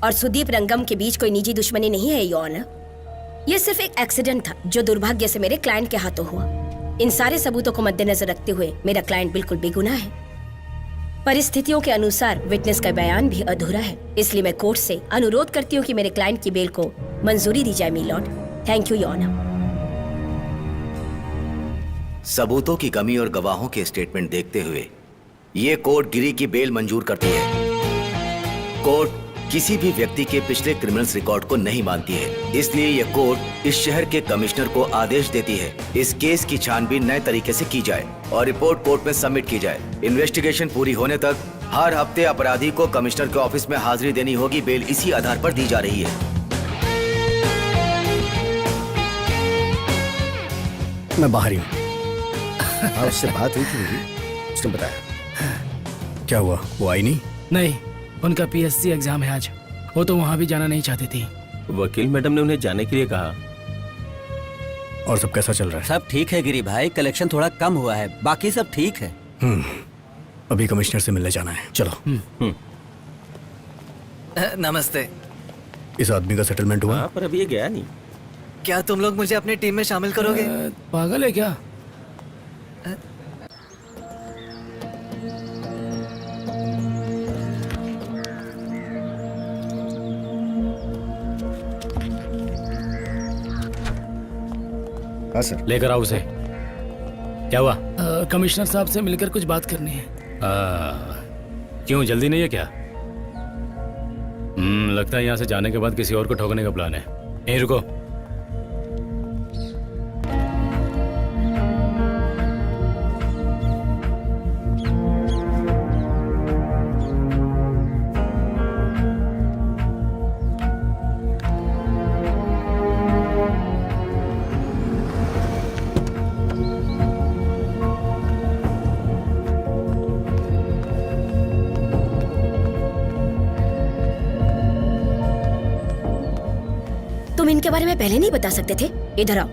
और सुदीप रंगम के बीच कोई निजी दुश्मनी नहीं है योर ऑनर। ये सिर्फ एक एक्सीडेंट था जो दुर्भाग्य से मेरे क्लाइंट के हाथों हुआ। इन सारे सबूतों को मद्देनजर रखते हुए मेरा क्लाइंट बिल्कुल बेगुनाह है। परिस्थितियों के अनुसार विटनेस का बयान भी अधूरा है, इसलिए मैं कोर्ट से अनुरोध करती हूँ कि मेरे क्लाइंट की बेल को मंजूरी दी जाए my lord. Thank you your honour. सबूतों की कमी और गवाहों के स्टेटमेंट देखते हुए ये कोर्ट गिरी की बेल मंजूर करती है। कोर्ट किसी भी व्यक्ति के पिछले क्रिमिनल्स रिकॉर्ड को नहीं मानती है, इसलिए यह कोर्ट इस शहर के कमिश्नर को आदेश देती है इस केस की छानबीन नए तरीके से की जाए और रिपोर्ट कोर्ट में सबमिट की जाए। इन्वेस्टिगेशन पूरी होने तक हर हफ्ते अपराधी को कमिश्नर के ऑफिस में हाजिरी देनी होगी। बेल इसी आधार पर दी जा रही है। मैं बाहर ही हूँ। उससे बात हुई थी, उसने बताया। क्या हुआ? वो आई नहीं? नहीं, उनका पीएससी एग्जाम है आज। वो तो वहां भी जाना नहीं चाहती थी। वकील मैडम ने उन्हें जाने के लिए कहा। और सब कैसा चल रहा है? सब ठीक है गिरी भाई, कलेक्शन थोड़ा कम हुआ है, बाकी सब ठीक है। अभी कमिश्नर से मिलने जाना है, चलो। नमस्ते। इस आदमी का सेटलमेंट हुआ? पर अभी ये गया नहीं। क्या तुम लोग मुझे अपनी टीम में शामिल करोगे? पागल है क्या? हाँ सर। लेकर आओ उसे। क्या हुआ? कमिश्नर साहब से मिलकर कुछ बात करनी है। क्यों, जल्दी नहीं है क्या? लगता है यहाँ से जाने के बाद किसी और को ठोकने का प्लान है। यहीं रुको। के बारे में पहले नहीं बता सकते थे? इधर आओ।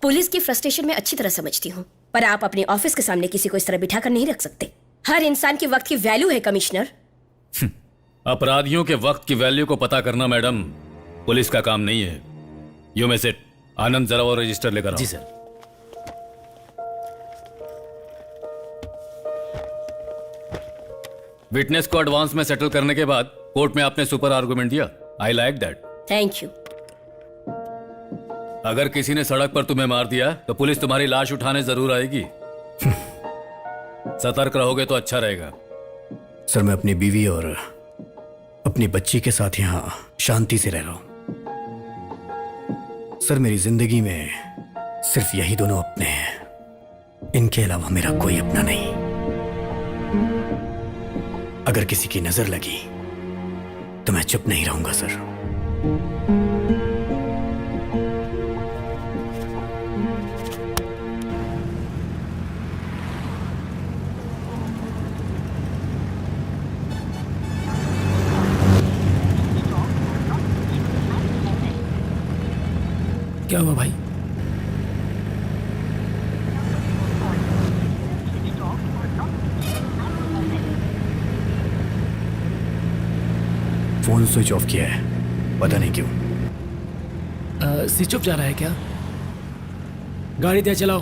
पुलिस की फ्रस्ट्रेशन में अच्छी तरह समझती हूँ, पर आप अपने ऑफिस के सामने किसी को इस तरह बिठा कर नहीं रख सकते। हर इंसान के वक्त की वैल्यू है कमिश्नर। अपराधियों के वक्त की वैल्यू को पता करना मैडम पुलिस का काम नहीं है। You may seat. आनंद जरा वो रजिस्टर लेकर आओ। जी सर। विटनेस को एडवांस में सेटल करने के बाद कोर्ट में आपने सुपर आर्गुमेंट दिया। I like that. Thank you. अगर किसी ने सड़क पर तुम्हें मार दिया तो पुलिस तुम्हारी लाश उठाने जरूर आएगी। सतर्क रहोगे तो अच्छा रहेगा। सर, मैं अपनी बीवी और अपनी बच्ची के साथ यहाँ शांति से रह रहा हूँ। सर, मेरी जिंदगी में सिर्फ यही दोनों अपने हैं, इनके अलावा मेरा कोई अपना नहीं। अगर किसी की नजर लगी तो मैं चुप नहीं रहूंगा सर। क्या हुआ भाई? फोन स्विच ऑफ किया है, पता नहीं क्यों। स्विच ऑफ जा रहा है क्या? गाड़ी तेज चलाओ।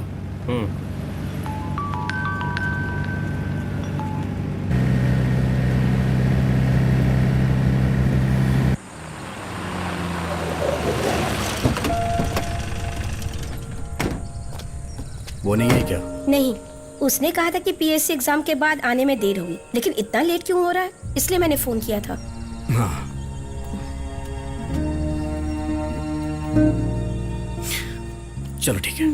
वो नहीं है क्या? नहीं, उसने कहा था कि पीएससी एग्जाम के बाद आने में देर होगी, लेकिन इतना लेट क्यों हो रहा है, इसलिए मैंने फोन किया था। हाँ। चलो ठीक है।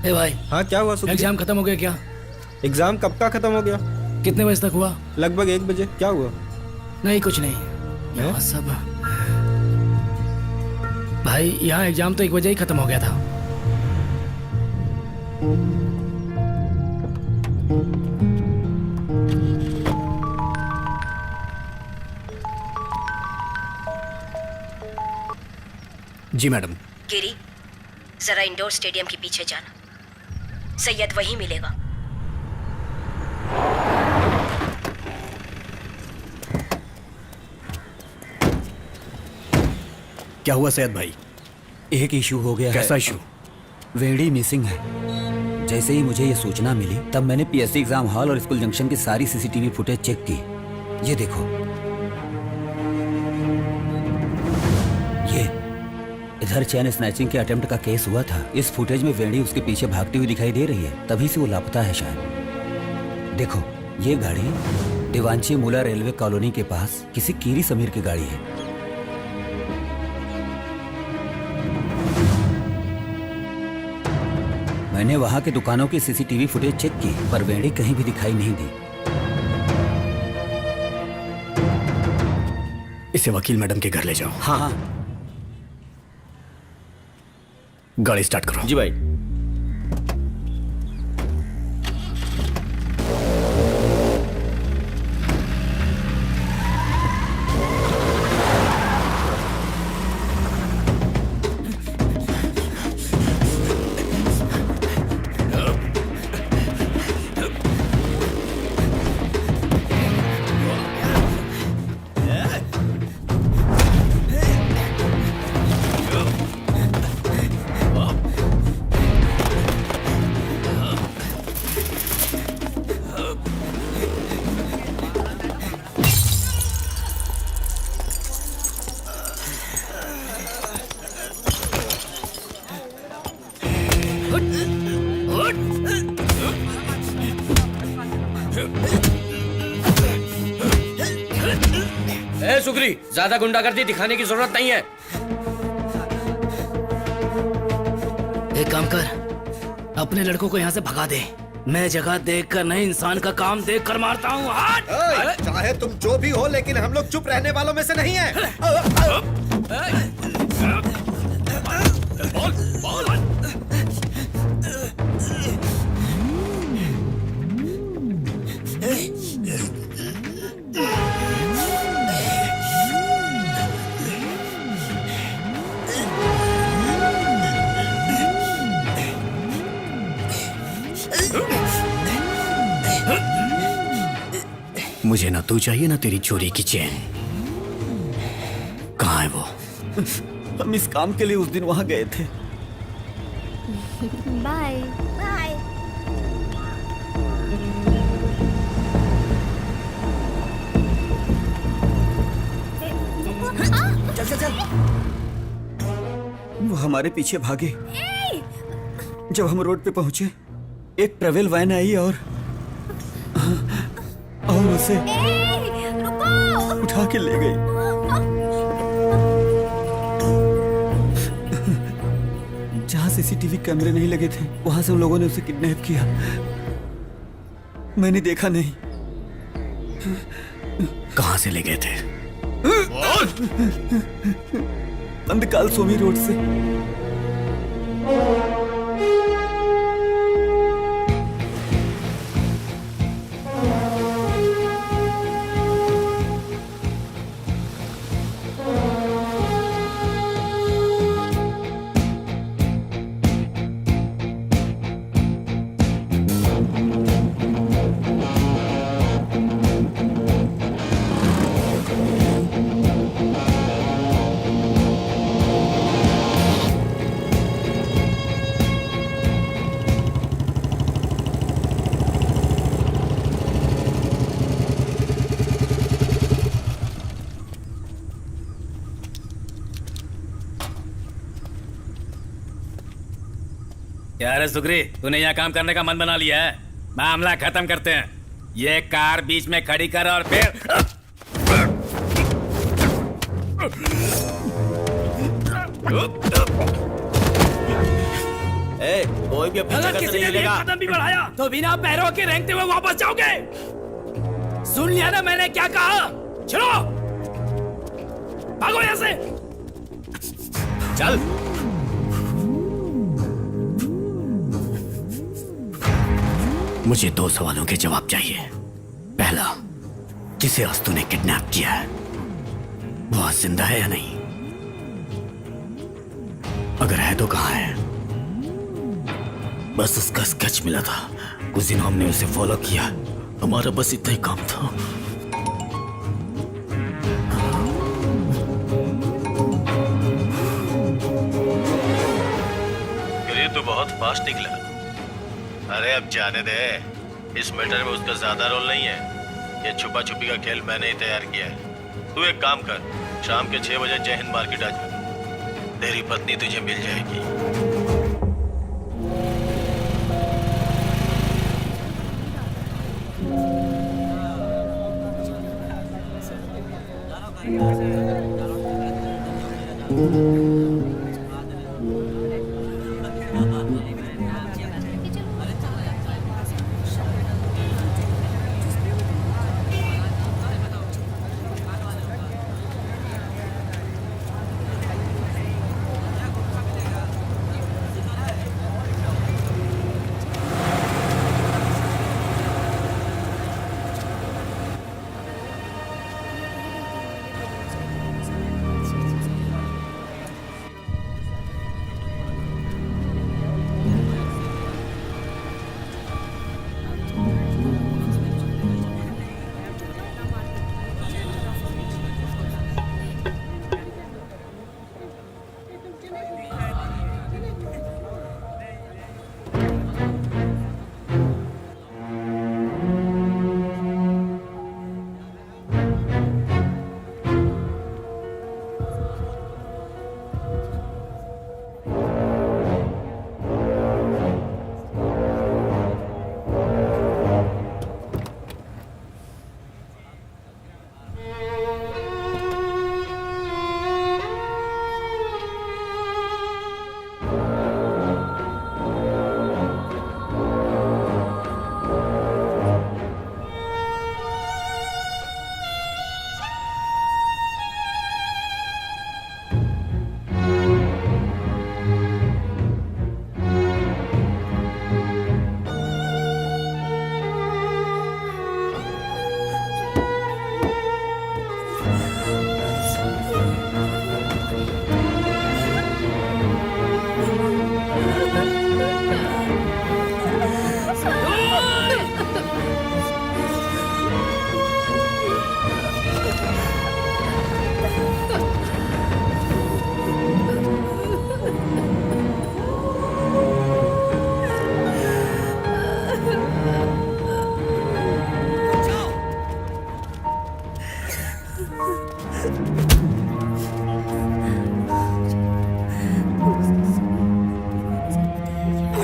ए भाई, हाँ, क्या हुआ सुखी? एग्जाम खत्म हो गया क्या? एग्जाम कब का खत्म हो गया? कितने बजे तक हुआ? लगभग 1 बजे। क्या हुआ? नहीं, कुछ नहीं। यहाँ सब भाई, यहाँ एग्जाम तो 1 बजे ही खत्म हो गया था। जी मैडम। गिरी, जरा इंडोर स्टेडियम के पीछे जाना, सैयद वहीं मिलेगा। क्या हुआ सैयद भाई? एक इशू हो गया है। कैसा इशू? वेड़ी मिसिंग है। जैसे ही मुझे ये सूचना मिली तब मैंने पीएससी एग्जाम हॉल और स्कूल जंक्शन की सारी सीसीटीवी फुटेज चेक की। ये देखो, ये इधर चैन स्नैचिंग के अटेम्प्ट का केस हुआ था। इस फुटेज में वेड़ी उसके पीछे भागती हुई दिखाई दे रही है, तभी से वो लापता है शायद। देखो, ये गाड़ी दिवांची मूला रेलवे कॉलोनी के पास किसी कीरी समीर की गाड़ी है। मैंने वहां के दुकानों की सीसीटीवी फुटेज चेक की, पर वेड़ी कहीं भी दिखाई नहीं दी। इसे वकील मैडम के घर ले जाओ। हाँ हाँ। गाड़ी स्टार्ट करो। जी भाई। ए सुग्री, ज्यादा गुंडागर्दी दिखाने की जरूरत नहीं है। एक काम कर, अपने लड़कों को यहाँ से भगा दे। मैं जगह देखकर नहीं, इंसान का काम देखकर मारता हूँ। हट! चाहे तुम जो भी हो, लेकिन हम लोग चुप रहने वालों में से नहीं है। मुझे ना तू चाहिए ना तेरी चोरी की चेन। कहाँ है वो? हम इस काम के लिए उस दिन वहां गए थे। Bye bye. चल चल चल। वो हमारे पीछे भागे। जब हम रोड पे पहुंचे, एक ट्रेवल वैन आई और उसे उठा के ले गई। जहां सीसीटीवी कैमरे नहीं लगे थे, वहां से उन लोगों ने उसे किडनैप किया। मैंने देखा नहीं। कहां से ले गए थे? अंधकाल सोमी रोड से। क्या रे सुग्री, तूने यहाँ काम करने का मन बना लिया है? मामला खत्म करते हैं। ये कार बीच में खड़ी कर और फिर कोई भी अपनी अगर जगह से किसी नहीं ने भी हिलेगा। एक कदम भी बढ़ाया तो बिना पैरों के रेंगते हुए वापस जाओगे। सुन लिया ना मैंने क्या कहा? चलो भागो यहाँ से। चल। मुझे 2 सवालों के जवाब चाहिए। पहला, जिसे अस्तु ने किडनैप किया है वो आज जिंदा है या नहीं? अगर है तो कहाँ है? बस उसका स्केच मिला था, कुछ दिन हमने उसे फॉलो किया। हमारा बस इतना ही काम था। गिरी तू बहुत फास्ट निकला। अरे अब जाने दे, इस मैटर में उसका ज्यादा रोल नहीं है। ये छुपा छुपी का खेल मैंने ही तैयार किया है। तू एक काम कर, शाम के 6 बजे जय हिंद मार्केट आ जा। तेरी पत्नी तुझे मिल जाएगी।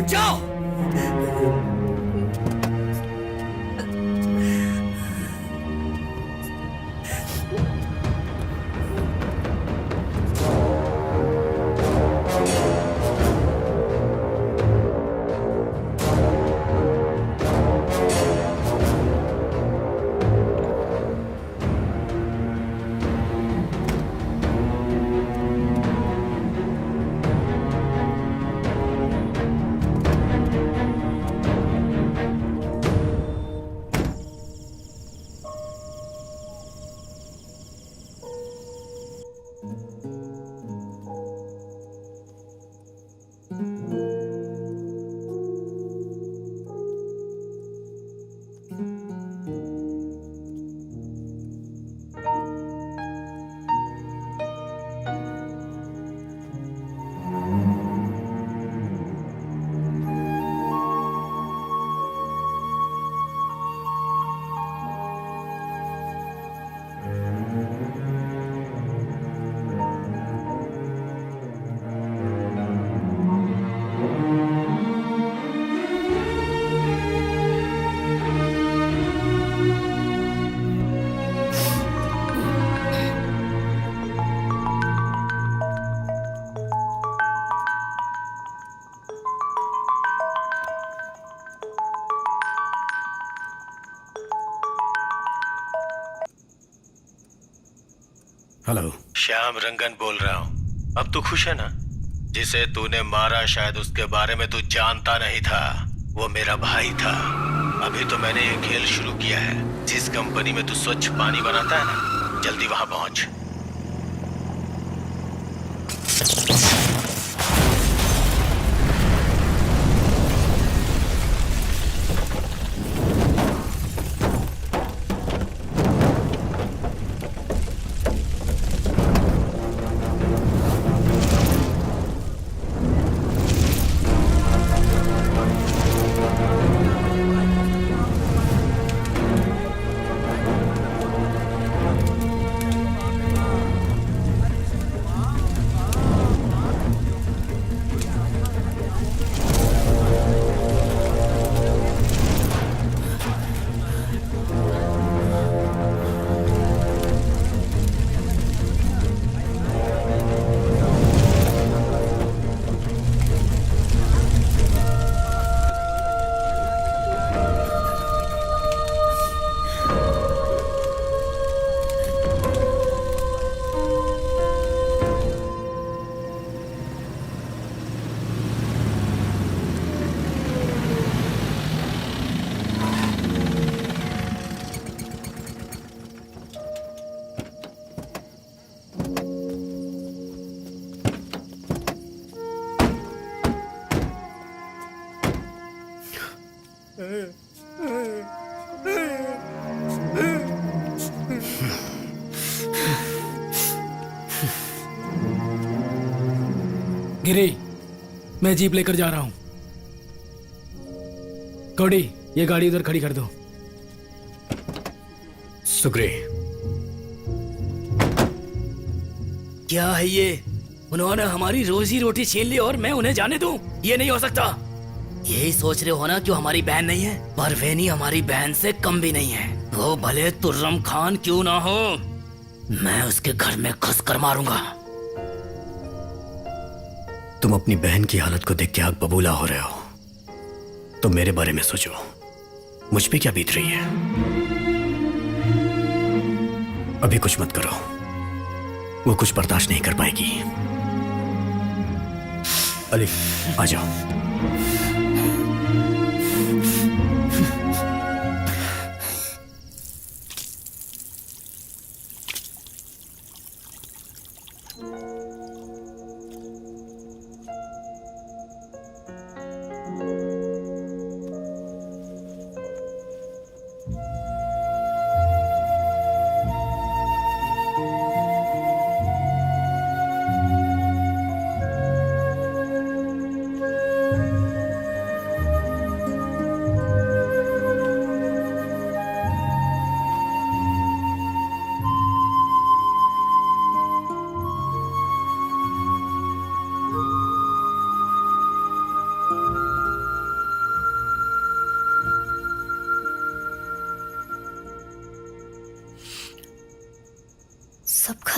उठ जाओ। हेलो, श्याम रंगन बोल रहा हूँ। अब तू खुश है ना? जिसे तूने मारा शायद उसके बारे में तू जानता नहीं था। वो मेरा भाई था। अभी तो मैंने ये खेल शुरू किया है। जिस कंपनी में तू स्वच्छ पानी बनाता है ना, जल्दी वहां पहुंच। गिरी, मैं जीप लेकर जा रहा हूँ। कोडी, ये गाड़ी उधर खड़ी कर दो। सुग्री, क्या है ये? उन्होंने हमारी रोजी रोटी छीन ली और मैं उन्हें जाने दूं? ये नहीं हो सकता। यही सोच रहे हो ना क्यों हमारी बहन नहीं है? परवेनी हमारी बहन से कम भी नहीं है। वो भले तुर्रम खान क्यों ना हो, मैं उसके घर में घुस कर मारूंगा। तुम अपनी बहन की हालत को देख के आग बबूला हो रहे हो, तो मेरे बारे में सोचो, मुझ पे क्या बीत रही है। अभी कुछ मत करो, वो कुछ बर्दाश्त नहीं कर पाएगी। अली, आ जाओ।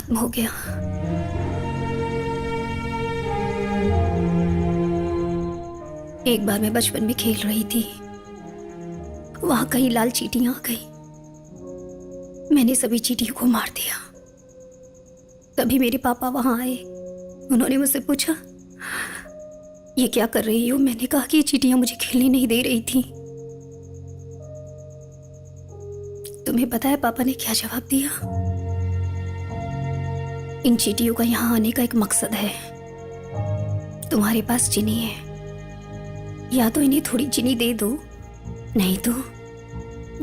खत्म हो गया। एक बार मैं बचपन में खेल रही थी, वहां कहीं लाल चींटियां आ गई। मैंने सभी चींटियों को मार दिया। तभी मेरे पापा वहां आए। उन्होंने मुझसे पूछा, ये क्या कर रही हो? मैंने कहा कि ये चींटियां मुझे खेलने नहीं दे रही थी। तुम्हें पता है पापा ने क्या जवाब दिया? इन चींटियों का यहां आने का एक मकसद है। तुम्हारे पास चीनी है, या तो इन्हें थोड़ी चीनी दे दो, नहीं तो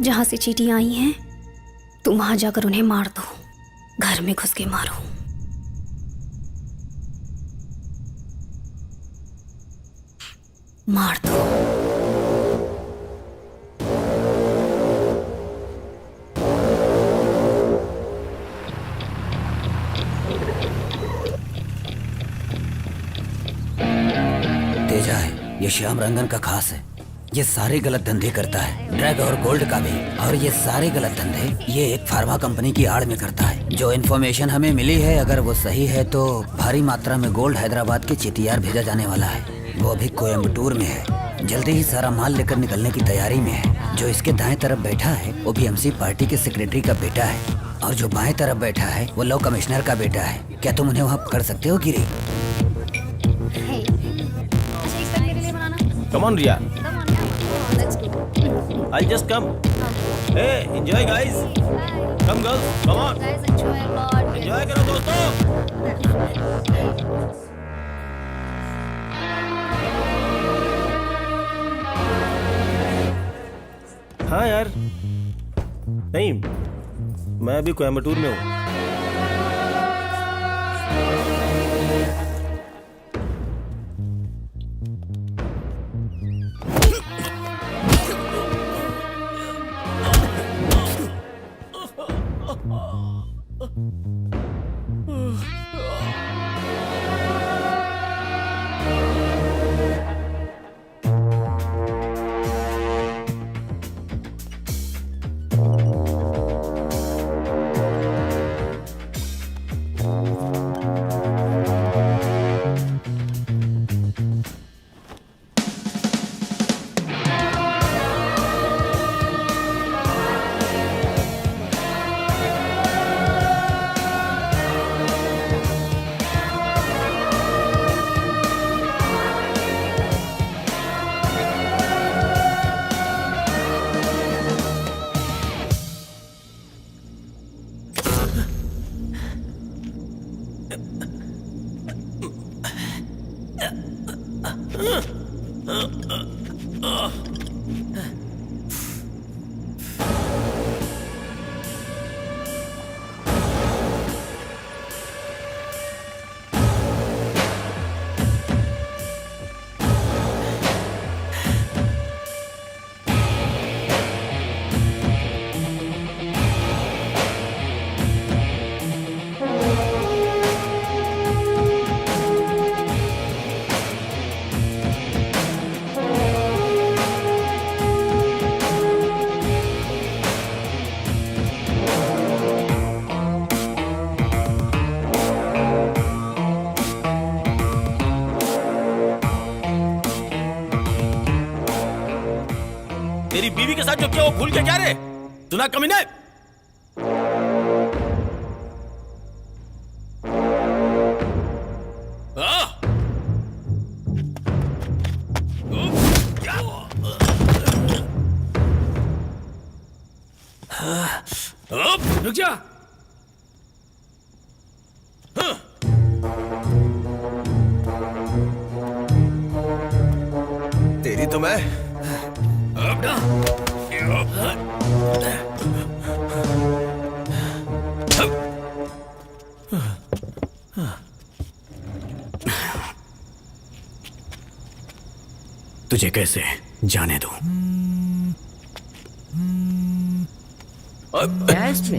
जहां से चींटियां आई हैं तुम वहां जाकर उन्हें मार दो। घर में घुस के मारो। मार दो। तेजा है, ये श्याम रंगन का खास है। ये सारे गलत धंधे करता है, ड्रग और गोल्ड का भी। और ये सारे गलत धंधे ये एक फार्मा कंपनी की आड़ में करता है। जो इन्फॉर्मेशन हमें मिली है, अगर वो सही है तो भारी मात्रा में गोल्ड हैदराबाद के चितियार भेजा जाने वाला है। वो अभी कोयम्बटूर में है, जल्दी ही सारा माल लेकर निकलने की तैयारी में है। जो इसके दाएं तरफ बैठा है वो बीएमसी पार्टी के सेक्रेटरी का बेटा है, और जो बाएं तरफ बैठा है वो लॉ कमिश्नर का बेटा है। क्या तुम उन्हें वहाँ पकड़ सकते हो गिरी? Come on, Ria. I'll just come. Hey, enjoy, guys. Come, girls. Come on. Enjoy करो दोस्तों. हाँ यार, नहीं, मैं अभी कोयम्बटूर में हूँ। तेरी बीवी के साथ जो किया वो भूल के क्या रे? सुना कमीने? रुक जा। तेरी तो मैं तुझे कैसे जाने दूं?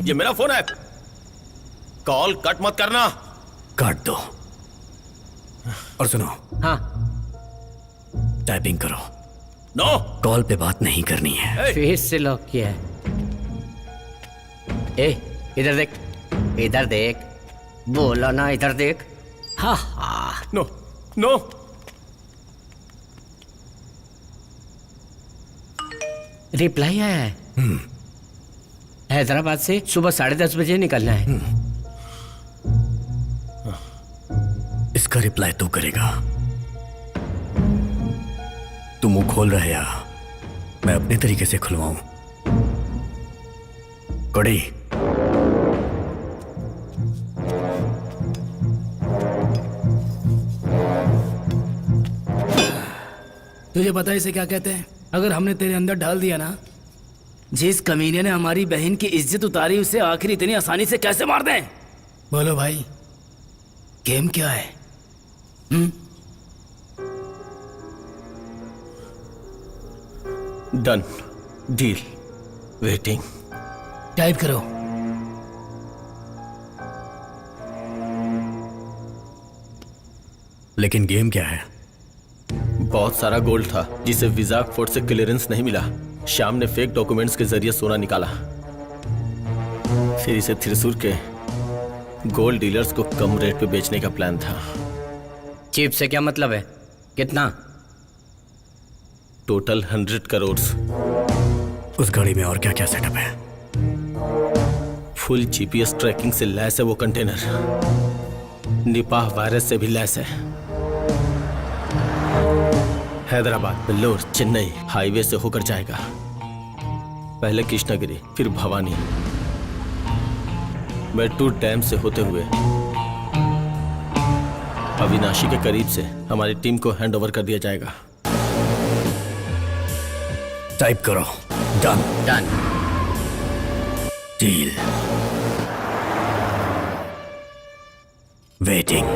ये मेरा फोन है, कॉल कट मत करना। काट दो और सुनो। हाँ, टाइपिंग करो। नो, कॉल पे बात नहीं करनी है। फिर से लॉक किया है। ए, इधर देख, इधर देख। बोला ना, इधर देख। हाँ हाँ। No no. रिप्लाई आया है। हैदराबाद से सुबह 10:30 बजे निकलना है। इसका रिप्लाई तू करेगा। तू मुंह खोल रहा है या मैं अपने तरीके से खुलवाऊं? कड़ी। तुझे पता है इसे क्या कहते हैं? अगर हमने तेरे अंदर डाल दिया ना, जिस कमीने ने हमारी बहन की इज्जत उतारी उसे आखिर इतनी आसानी से कैसे मार दें? बोलो भाई, गेम क्या है? Done deal waiting. टाइप करो। लेकिन गेम क्या है? बहुत सारा गोल्ड था जिसे विजाक फोर्ट से क्लियरेंस नहीं मिला। श्याम ने फेक डॉक्यूमेंट्स के जरिए सोना निकाला, फिर इसे थ्रिसुर के गोल्ड डीलर्स को कम रेट पे बेचने का प्लान था। चीप से क्या मतलब है? कितना? टोटल 100 करोड़। उस गाड़ी में और क्या क्या सेटअप है? फुल जीपीएस ट्रैकिंग से लैस है वो कंटेनर। निपाह वायरस से भी लैस है। हैदराबाद, वेल्लोर, चेन्नई हाईवे से होकर जाएगा। पहले कृष्णागिरी, फिर भवानी, मेट्टूर डैम से होते हुए अविनाशी के करीब से हमारी टीम को हैंडओवर कर दिया जाएगा। टाइप करो। Done done. Deal waiting.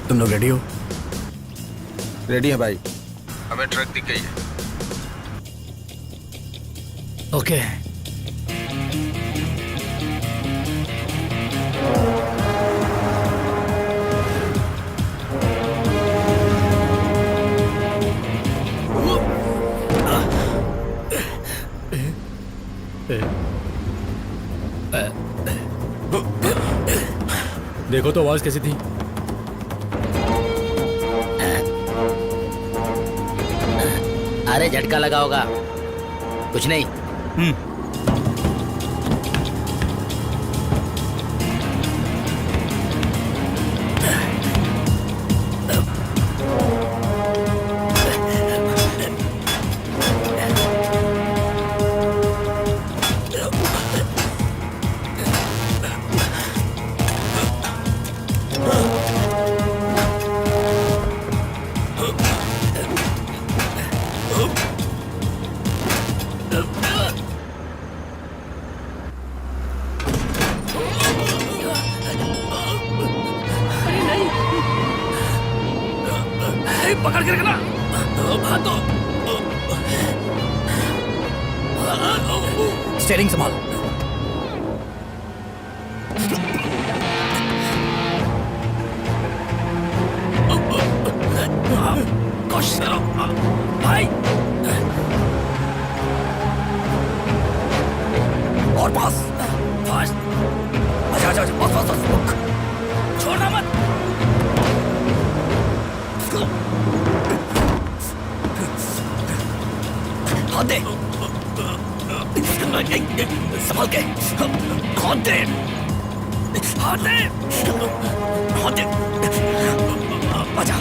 तुम लोग रेडी हो? रेडी है भाई। हमें ट्रक दिख गई है। ओके। देखो तो आवाज कैसी थी? अरे झटका लगा होगा, कुछ नहीं। पकड़ के रखना। स्टीयरिंग संभाल। कोशिश करो भाई। और पास फास्ट। अच्छा अच्छा अच्छा, पास पास पास, रुक, छोड़ना मत। हाथ दे, संभाल के। हाथ दे, हाथ दे, हाथ दे। आजा,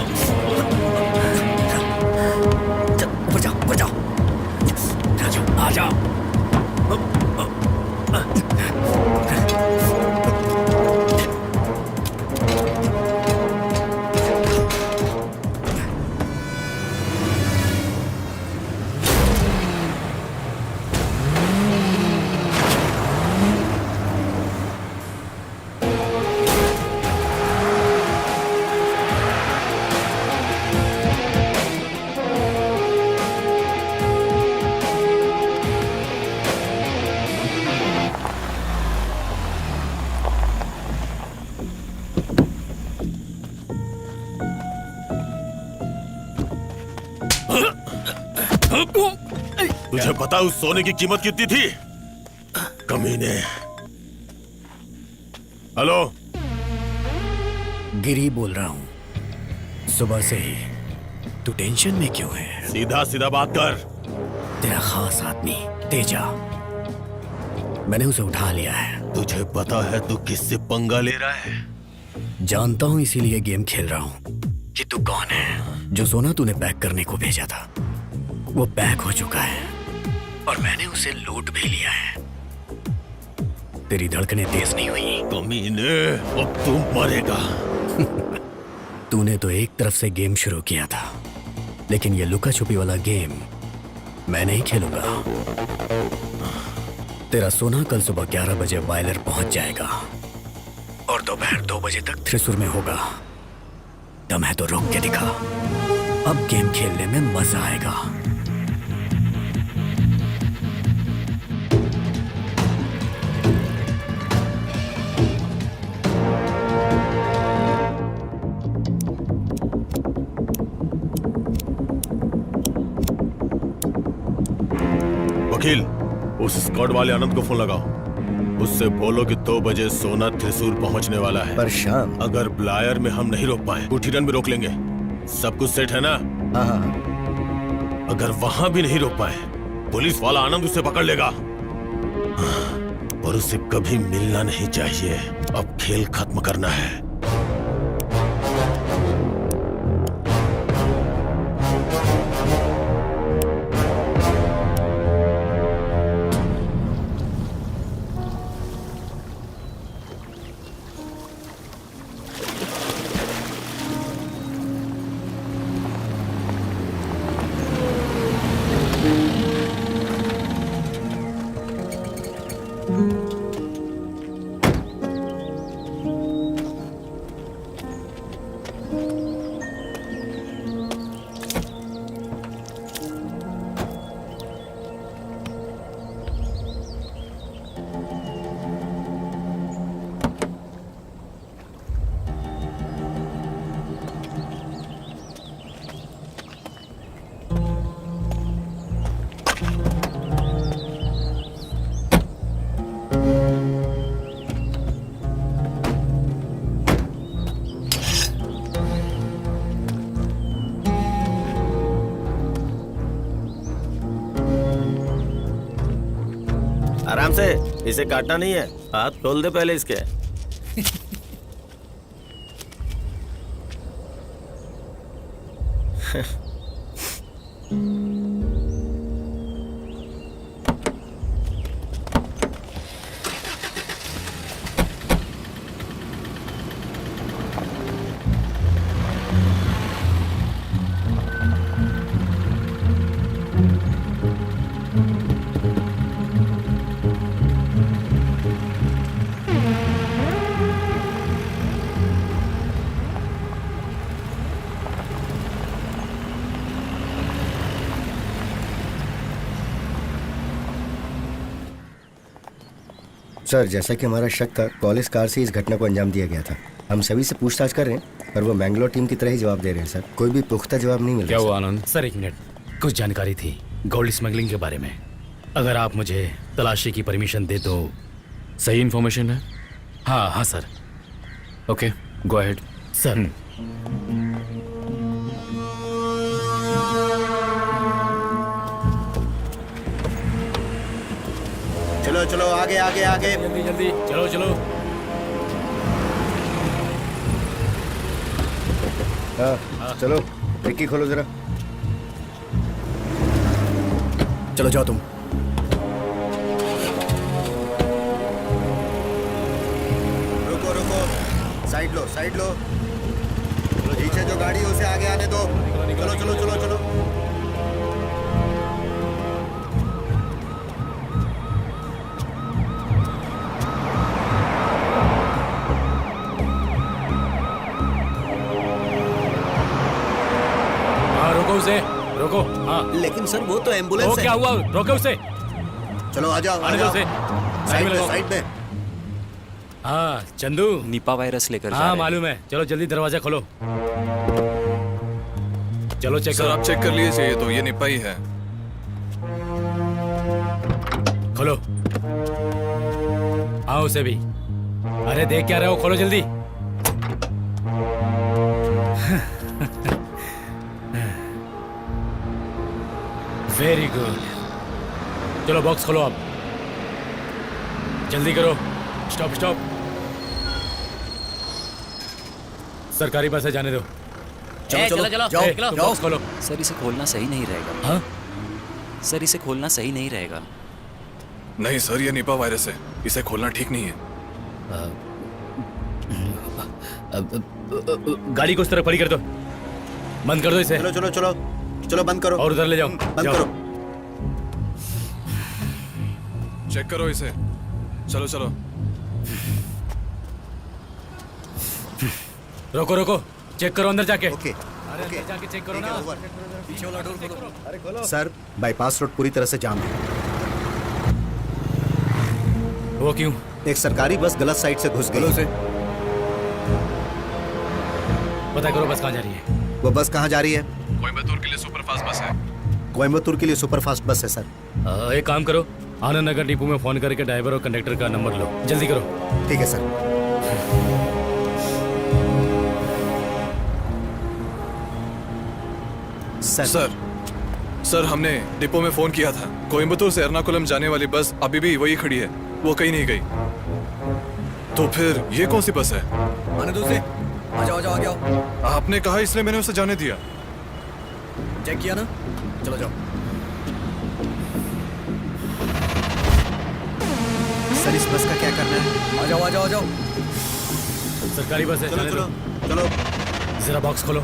ऊपर जाओ, ऊपर जाओ, आजा। तुझे पता उस सोने की कीमत कितनी थी? कमीने। हेलो, गिरी बोल रहा हूँ। सुबह से ही तू टेंशन में क्यों है? सीधा सीधा बात कर। तेरा खास आदमी तेजा, मैंने उसे उठा लिया है। तुझे पता है तू किससे पंगा ले रहा है? जानता हूँ, इसीलिए गेम खेल रहा हूँ कि तू कौन है। जो सोना तूने पैक करने को भेजा था वो पैक हो चुका है और मैंने उसे लूट भी लिया है। तेरी धड़कनें तेज नहीं हुई। कमीने, अब तू मरेगा। तूने तो एक तरफ से गेम शुरू किया था, लेकिन ये लुका छुपी वाला गेम मैं नहीं खेलूंगा। तेरा सोना कल सुबह 11 बजे वायलर पहुंच जाएगा और दोपहर 2 बजे तक त्रिशूर में होगा। दम है तो रोक के दिखा, अब गेम खेलने में मजा आएगा। वकील, उस स्क्वाड वाले आनंद को फोन लगाओ। उससे बोलो कि 2 बजे सोना त्रिशूर पहुंचने वाला है। पर शाम। अगर ब्लायर में हम नहीं रोक पाए, गुठीरन में रोक लेंगे। सब कुछ सेट है ना? हाँ। अगर वहां भी नहीं रोक पाए, पुलिस वाला आनंद उसे पकड़ लेगा और उसे कभी मिलना नहीं चाहिए। अब खेल खत्म करना है। आराम से, इसे काटना नहीं है। हाथ खोल दे पहले इसके। सर, जैसा कि हमारा शक था, कॉलेज कार से इस घटना को अंजाम दिया गया था। हम सभी से पूछताछ कर रहे हैं, पर वो मैंगलोर टीम की तरह ही जवाब दे रहे हैं सर। कोई भी पुख्ता जवाब नहीं मिल रहा। क्या हुआ आनंद? सर 1 मिनट, कुछ जानकारी थी गोल्ड स्मगलिंग के बारे में। अगर आप मुझे तलाशी की परमिशन दे तो। सही इन्फॉर्मेशन है? हाँ sir. Okay, go ahead sir. चलो चलो, आगे आगे आगे। जल्दी जल्दी, चलो चलो। हाँ चलो, डिक्की खोलो जरा। चलो जाओ तुम। रुको रुको, साइड लो साइड लो। पीछे जो गाड़ी है उसे आगे आने दो। चलो चलो चलो चलो। रोको उसे, रोको। हाँ लेकिन सर वो तो एम्बुलेंस वो है। क्या हुआ? रोको उसे। चलो आ जाओ, आ आने दो जाओ। उसे। साइड में लगाओ। साइड में। हाँ चंदू, निपा वायरस लेकर हाँ मालूम है। चलो जल्दी दरवाजा खोलो। चलो चेक सर करो। आप चेक कर लीजिए, ये तो ये निपा ही है। खोलो। हाँ उसे भी। अरे देख क्या रहे हो, खोलो जल्दी। Very good. चलो बॉक्स खोलो अब, जल्दी करो। Stop stop. सरकारी बस है, जाने दो। चलो चलो चलो, जाओ तुम जाओ। बॉक्स खोलो। सर इसे खोलना सही नहीं रहेगा। हाँ सर इसे खोलना सही नहीं रहेगा। नहीं सर, ये निपा वायरस है, इसे खोलना ठीक नहीं है। गाड़ी को उस तरफ खड़ी कर दो। बंद कर दो इसे। चलो चलो चलो चलो बंद करो और उधर ले जाओ। बंद जाओ। करो। चेक करो इसे। चलो चलो। रोको रोको, चेक करो अंदर जाके। ओके अरे अंदर जाके चेक करो ना। पीछे वाला डोर खोलो। अरे खोलो। सर बाईपास रोड पूरी तरह से जाम है। वो क्यों? एक सरकारी बस गलत साइड से घुस गई। से पता करो बस कहाँ जा रही है। वो बस कहाँ जा रही है? कोयम्बतूर के लिए सुपरफास्ट बस है। कोयम्बतूर के लिए सुपरफास्ट बस है सर। एक काम करो, आनंद नगर डिपो में फोन करके ड्राइवर और कंडक्टर का नंबर लो। जल्दी करो। ठीक है सर। सर हमने डिपो में फोन किया था। कोयम्बतूर से एर्नाकुलम जाने वाली बस अभी भी वही खड़ी है, वो कहीं नहीं गई। तो फिर ये कौन सी बस है? आने दो उसे। आ जाओ आ जाओ आ जाओ। आपने कहा इसलिए मैंने उसे जाने दिया। चेक किया ना? चलो जाओ। सर इस बस का क्या करना है? आ जाओ आ जाओ आ जाओ। सरकारी बस है, चलो जाने चलो दो। चलो। जरा बॉक्स खोलो।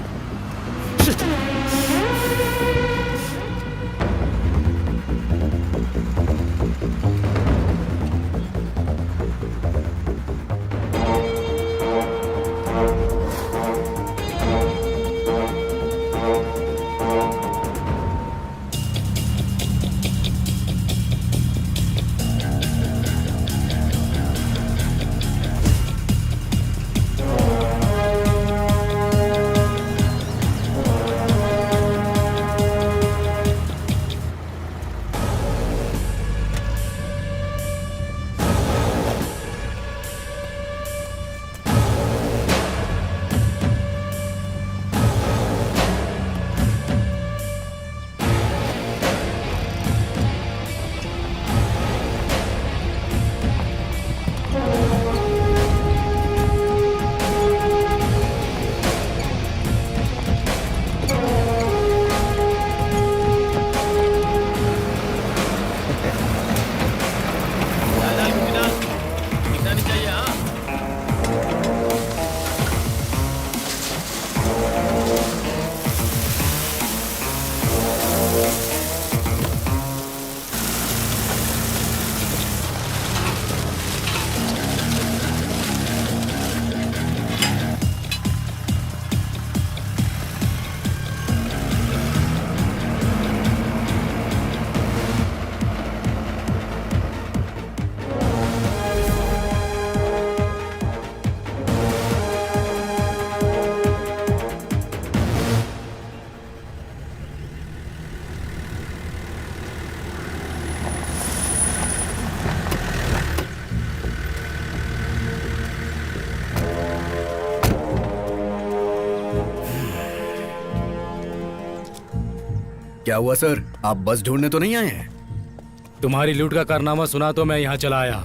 क्या हुआ सर? आप बस ढूंढने तो नहीं आए हैं? तुम्हारी लूट का कारनामा सुना तो मैं यहाँ चला आया।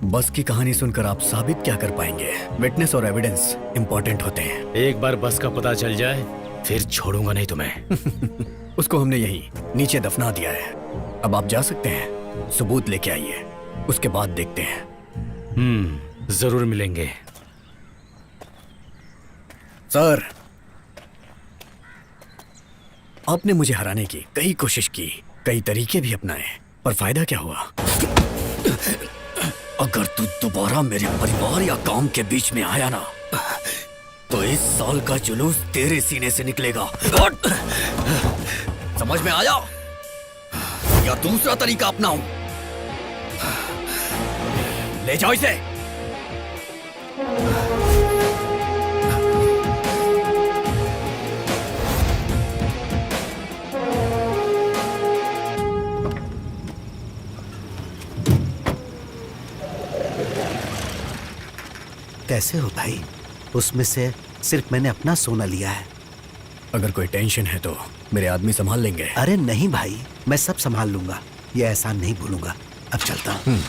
बस की कहानी सुनकर आप साबित क्या कर पाएंगे? विटनेस और एविडेंस इंपॉर्टेंट होते हैं। एक बार बस का पता चल जाए फिर छोड़ूंगा नहीं तुम्हें। उसको हमने यहीं नीचे दफना दिया है। अब आप जा सकते हैं। सबूत लेके आइए, उसके बाद देखते हैं। जरूर मिलेंगे। सर, आपने मुझे हराने की कई कोशिश की, कई तरीके भी अपनाए, पर फायदा क्या हुआ? अगर तू दोबारा मेरे परिवार या काम के बीच में आया ना, तो इस साल का जुलूस तेरे सीने से निकलेगा। समझ में आया? या दूसरा तरीका अपनाऊं? ले जाओ इसे। कैसे हो भाई? उसमें से सिर्फ मैंने अपना सोना लिया है। अगर कोई टेंशन है तो मेरे आदमी संभाल लेंगे। अरे नहीं भाई, मैं सब संभाल लूंगा। ये एहसान नहीं भूलूंगा। अब चलता हूँ।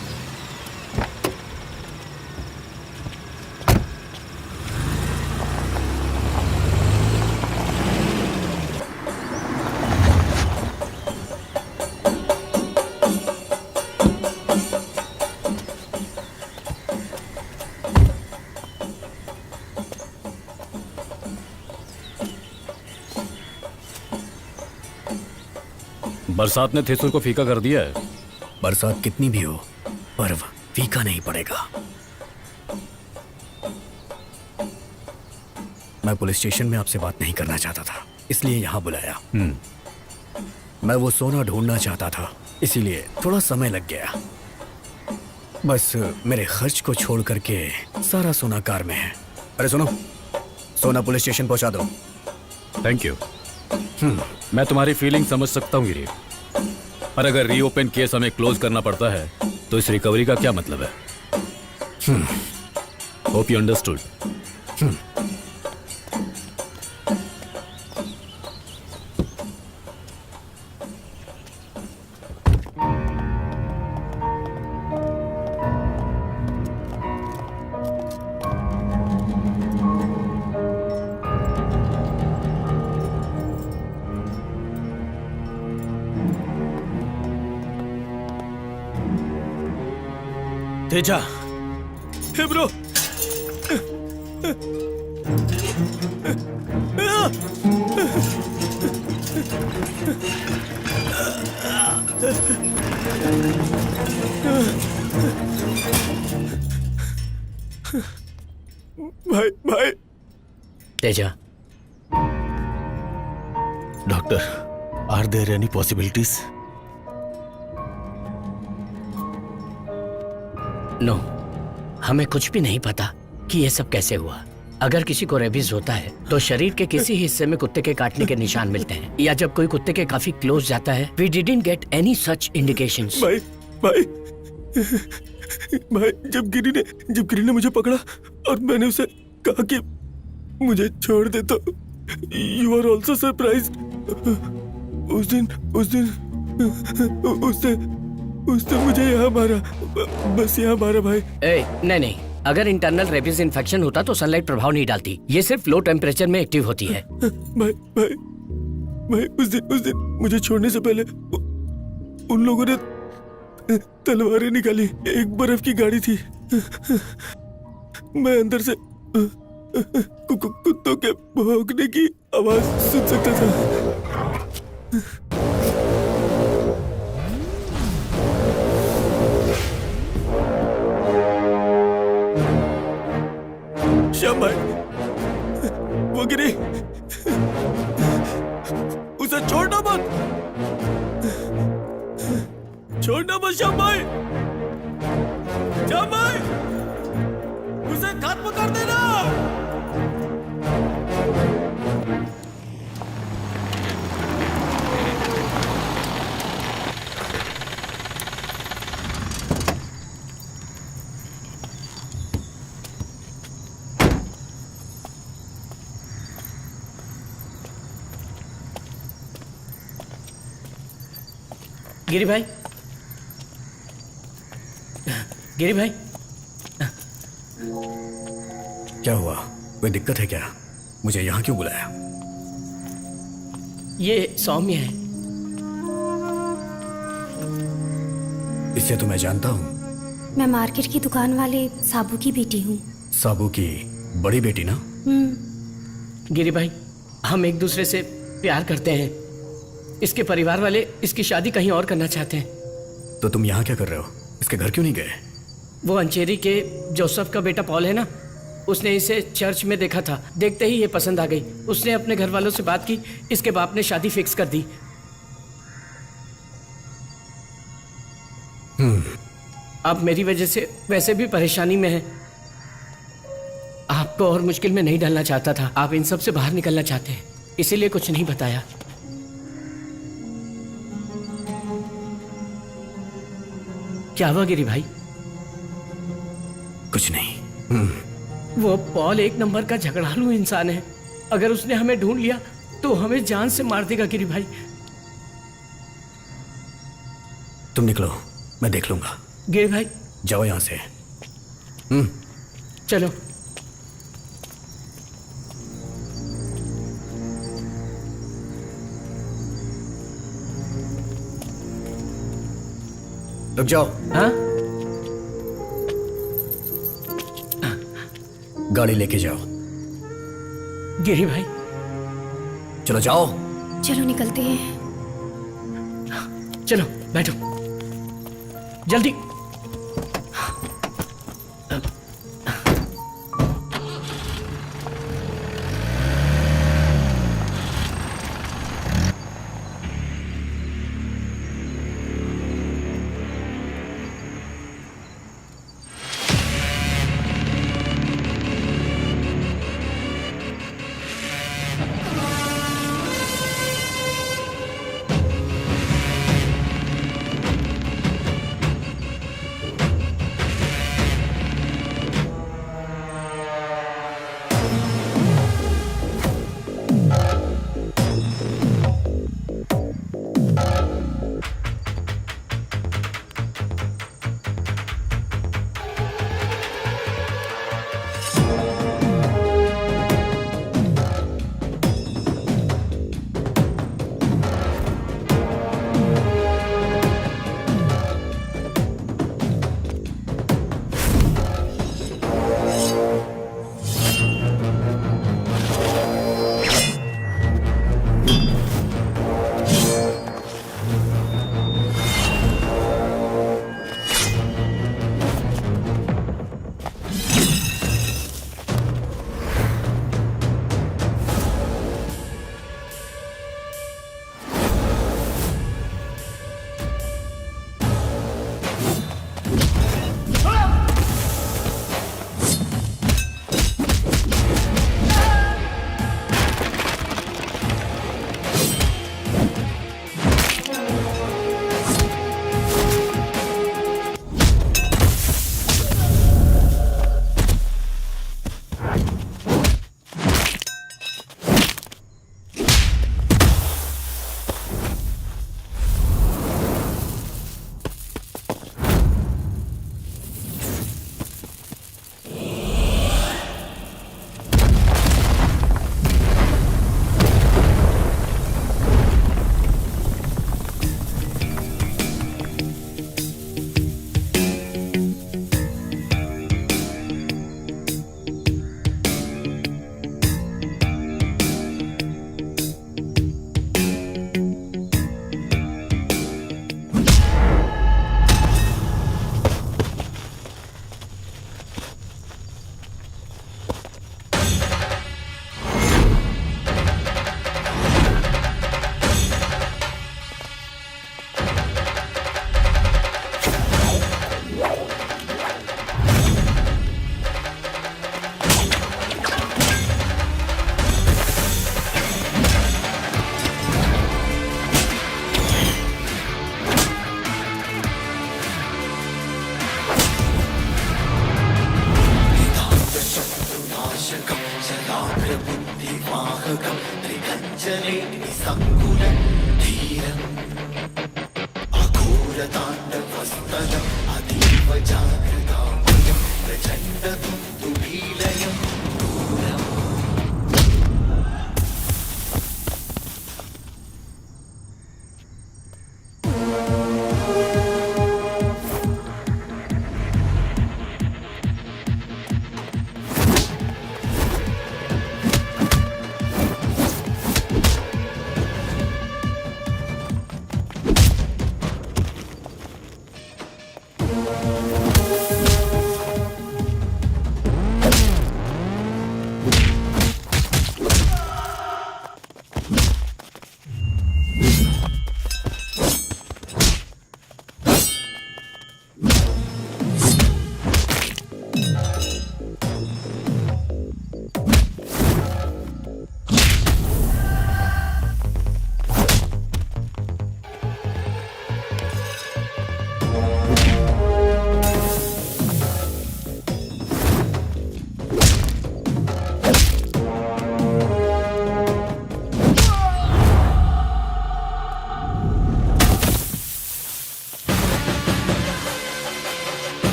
बरसात ने थ्रिसूर को फीका कर दिया है। बरसात कितनी भी हो, पर्व फीका नहीं पड़ेगा। मैं पुलिस स्टेशन में आपसे बात नहीं करना चाहता था, इसलिए यहाँ बुलाया। मैं वो सोना ढूंढना चाहता था, इसीलिए थोड़ा समय लग गया। बस मेरे खर्च को छोड़ करके सारा सोना कार में है। अरे सुनो, सोना पुलिस स्टेशन पहुंचा दो। Thank you. मैं तुम्हारी फीलिंग समझ सकता हूँ गिरी, पर अगर रीओपन केस हमें क्लोज करना पड़ता है तो इस रिकवरी का क्या मतलब है? Hope you understood. Teja, hey bro, भाई भाई। Teja, doctor, are there any possibilities? No, हमें कुछ भी नहीं पता कि ये सब कैसे हुआ। अगर किसी को रेबीज होता है तो शरीर के किसी हिस्से में कुत्ते के काटने के निशान मिलते हैं, या जब कोई कुत्ते के काफी क्लोज जाता है। We didn't get any such indications. भाई भाई भाई, जब गिरी ने मुझे पकड़ा और मैंने उसे कहा कि मुझे छोड़ दे तो यू आर ऑल्सो सरप्राइज्ड। उसने मुझे यहाँ मारा, बस यहाँ मारा भाई। नहीं, अगर इंटरनल रेबीज इन्फेक्शन होता तो सनलाइट प्रभाव नहीं डालती। ये सिर्फ लो टेम्परेचर में एक्टिव होती है। भाई भाई भाई, उस दिन मुझे छोड़ने से पहले उन लोगों ने तलवारें निकाली। एक बर्फ की गाड़ी थी। मैं अंदर से कुत्तों के भौंकने की आवाज सुन सकता था। श्याम भाई, वो गिरी, उसे छोड़ना मत, छोड़ना मत श्याम भाई। श्याम भाई, उसे खत्म कर देना। गिरी भाई, गिरी भाई, क्या हुआ? कोई दिक्कत है क्या? मुझे यहाँ क्यों बुलाया? ये सौम्य है। इससे तो मैं जानता हूँ। मैं मार्केट की दुकान वाले साबू की बेटी हूँ। साबू की बड़ी बेटी ना? गिरी भाई, हम एक दूसरे से प्यार करते हैं। इसके परिवार वाले इसकी शादी कहीं और करना चाहते हैं। तो तुम यहाँ क्या कर रहे हो? इसके घर क्यों नहीं गए? वो अंचेरी के जोसेफ का बेटा पॉल है ना, उसने इसे चर्च में देखा था। देखते ही ये पसंद आ गई। उसने अपने घर वालों से बात की, इसके बाप ने शादी फिक्स कर दी। आप मेरी वजह से वैसे भी परेशानी में हैं। आपको और मुश्किल में नहीं डालना चाहता था। आप इन सब से बाहर निकलना चाहते हैं, इसीलिए कुछ नहीं बताया। क्या हुआ गिरी भाई? कुछ नहीं। वो पॉल एक नंबर का झगड़ालू इंसान है। अगर उसने हमें ढूंढ लिया तो हमें जान से मार देगा गिरी भाई। तुम निकलो, मैं देख लूंगा। गिरी भाई जाओ यहां से। चलो। रुक जाओ। हाँ? गाड़ी लेके जाओ। गिरी भाई चलो जाओ। चलो निकलते हैं। चलो बैठो जल्दी।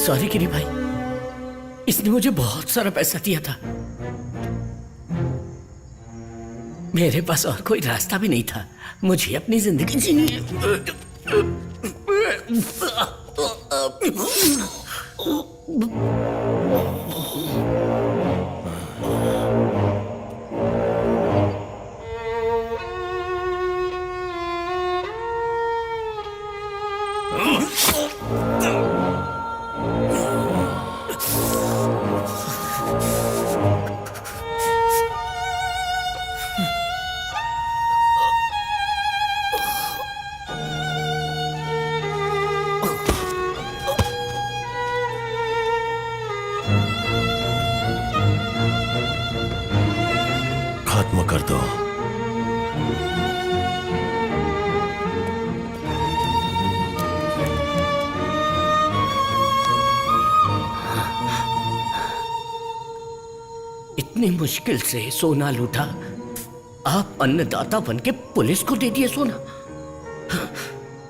सॉरी गिरी भाई, इसने मुझे बहुत सारा पैसा दिया था। मेरे पास और कोई रास्ता भी नहीं था, मुझे अपनी जिंदगी जीनी खत्म कर दो। इतनी मुश्किल से सोना लूटा, आप अन्नदाता बन के पुलिस को दे दिए सोना।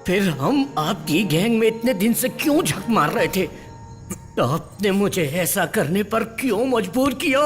फिर हम आपकी गैंग में इतने दिन से क्यों झक मार रहे थे? आपने मुझे ऐसा करने पर क्यों मजबूर किया?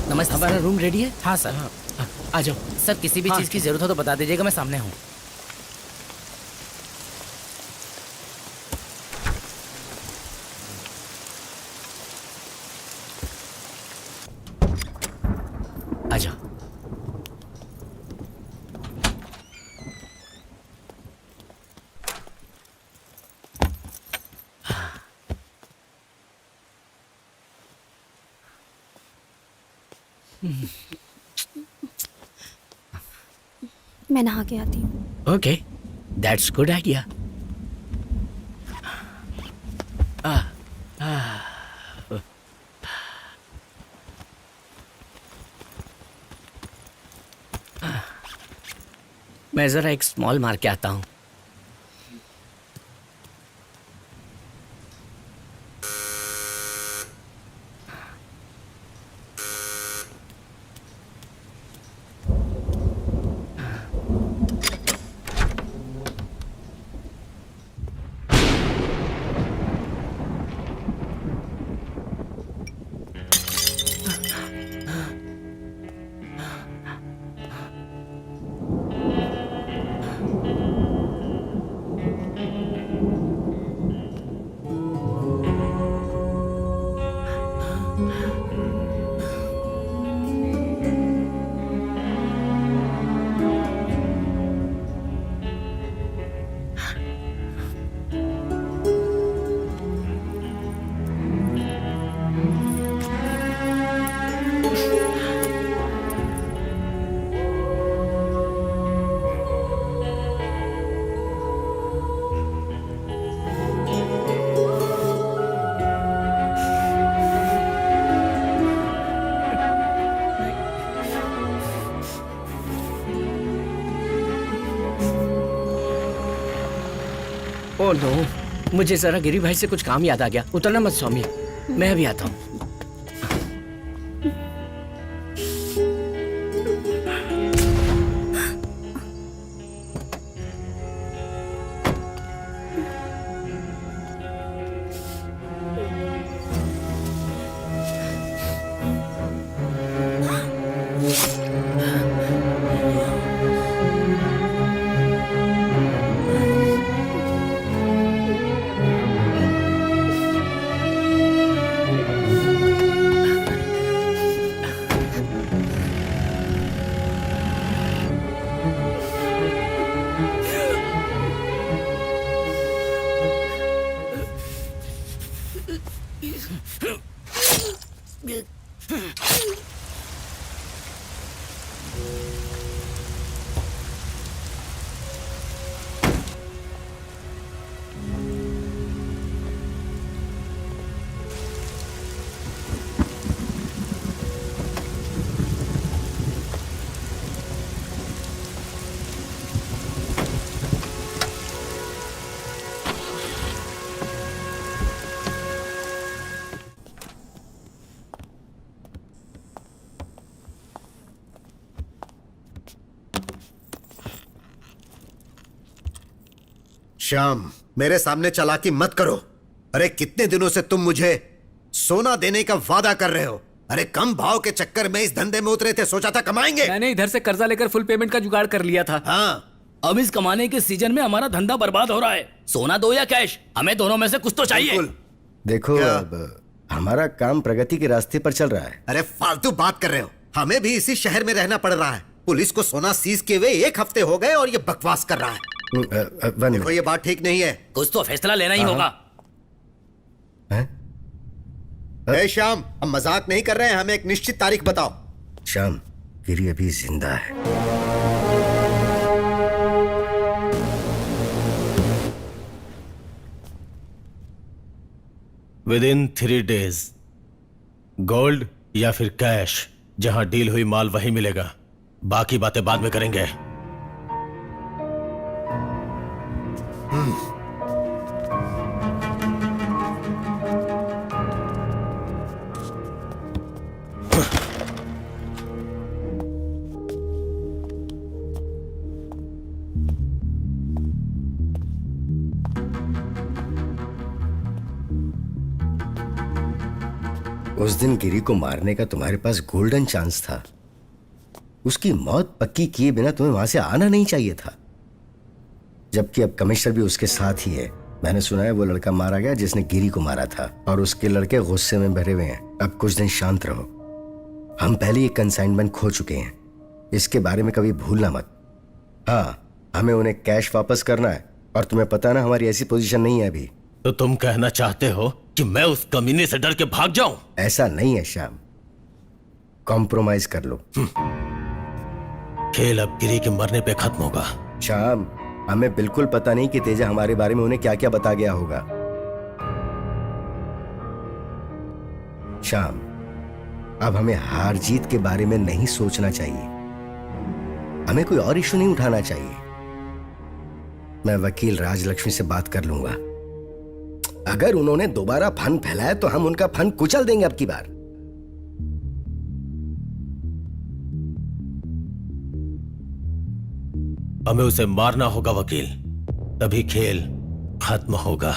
नमस्ते। हमारा रूम रेडी है? हाँ सर। आ जाओ सर, किसी भी चीज़ की जरूरत हो तो बता दीजिएगा, मैं सामने हूँ। आ जाओ। मैं नहा के आती हूँ। Okay, that's good idea. मैं जरा एक स्मॉल मार के आता हूँ। ओह नो, मुझे जरा गिरी भाई से कुछ काम याद आ गया। उतरना मत स्वामी, मैं अभी आता हूँ। श्याम, मेरे सामने चालाकी मत करो। अरे कितने दिनों से तुम मुझे सोना देने का वादा कर रहे हो। अरे कम भाव के चक्कर में इस धंधे में उतरे थे, सोचा था कमाएंगे। मैंने इधर से कर्जा लेकर फुल पेमेंट का जुगाड़ कर लिया था। हाँ, अब इस कमाने के सीजन में हमारा धंधा बर्बाद हो रहा है। सोना दो या कैश, हमें दोनों में से कुछ तो चाहिए। बिल्कुल। देखो क्या? अब हमारा काम प्रगति के रास्ते पर चल रहा है। अरे फालतू बात कर रहे हो। हमें भी इसी शहर में रहना पड़ रहा है। पुलिस को सोना सीज किए हुए 1 हफ्ते हो गए और ये बकवास कर रहा है। देखो ये बात ठीक नहीं है। कुछ तो फैसला लेना ही होगा। ए श्याम, हम मजाक नहीं कर रहे हैं, हमें एक निश्चित तारीख बताओ। श्याम, गिरी अभी जिंदा है। विदिन 3 days गोल्ड या फिर कैश, जहां डील हुई माल वहीं मिलेगा। बाकी बातें बाद में करेंगे। उस दिन गिरी को मारने का तुम्हारे पास गोल्डन चांस था। उसकी मौत पक्की किए बिना तुम्हें वहां से आना नहीं चाहिए था। जबकि अब कमिश्नर भी उसके साथ ही है। मैंने सुना है वो लड़का मारा गया जिसने गिरी को मारा था, और उसके लड़के गुस्से में भरे हुए हैं। अब कुछ दिन शांत रहो। हम पहले ही कंसाइनमेंट खो चुके हैं, इसके बारे में कभी भूलना मत। हाँ, हमें उन्हें कैश वापस करना है, और तुम्हें पता ना हमारी ऐसी पोजीशन नहीं है अभी। तो तुम कहना चाहते हो कि मैं उस कमीने से डर के भाग जाऊं? ऐसा नहीं है श्याम, कॉम्प्रोमाइज कर लो। खेल अब गिरी के मरने पे खत्म होगा। श्याम, हमें बिल्कुल पता नहीं कि तेजा हमारे बारे में उन्हें क्या क्या बता गया होगा। श्याम, अब हमें हार जीत के बारे में नहीं सोचना चाहिए। हमें कोई और इशू नहीं उठाना चाहिए। मैं वकील राजलक्ष्मी से बात कर लूंगा। अगर उन्होंने दोबारा फन फैलाया तो हम उनका फन कुचल देंगे अब की बार। हमें उसे मारना होगा वकील, तभी खेल खत्म होगा।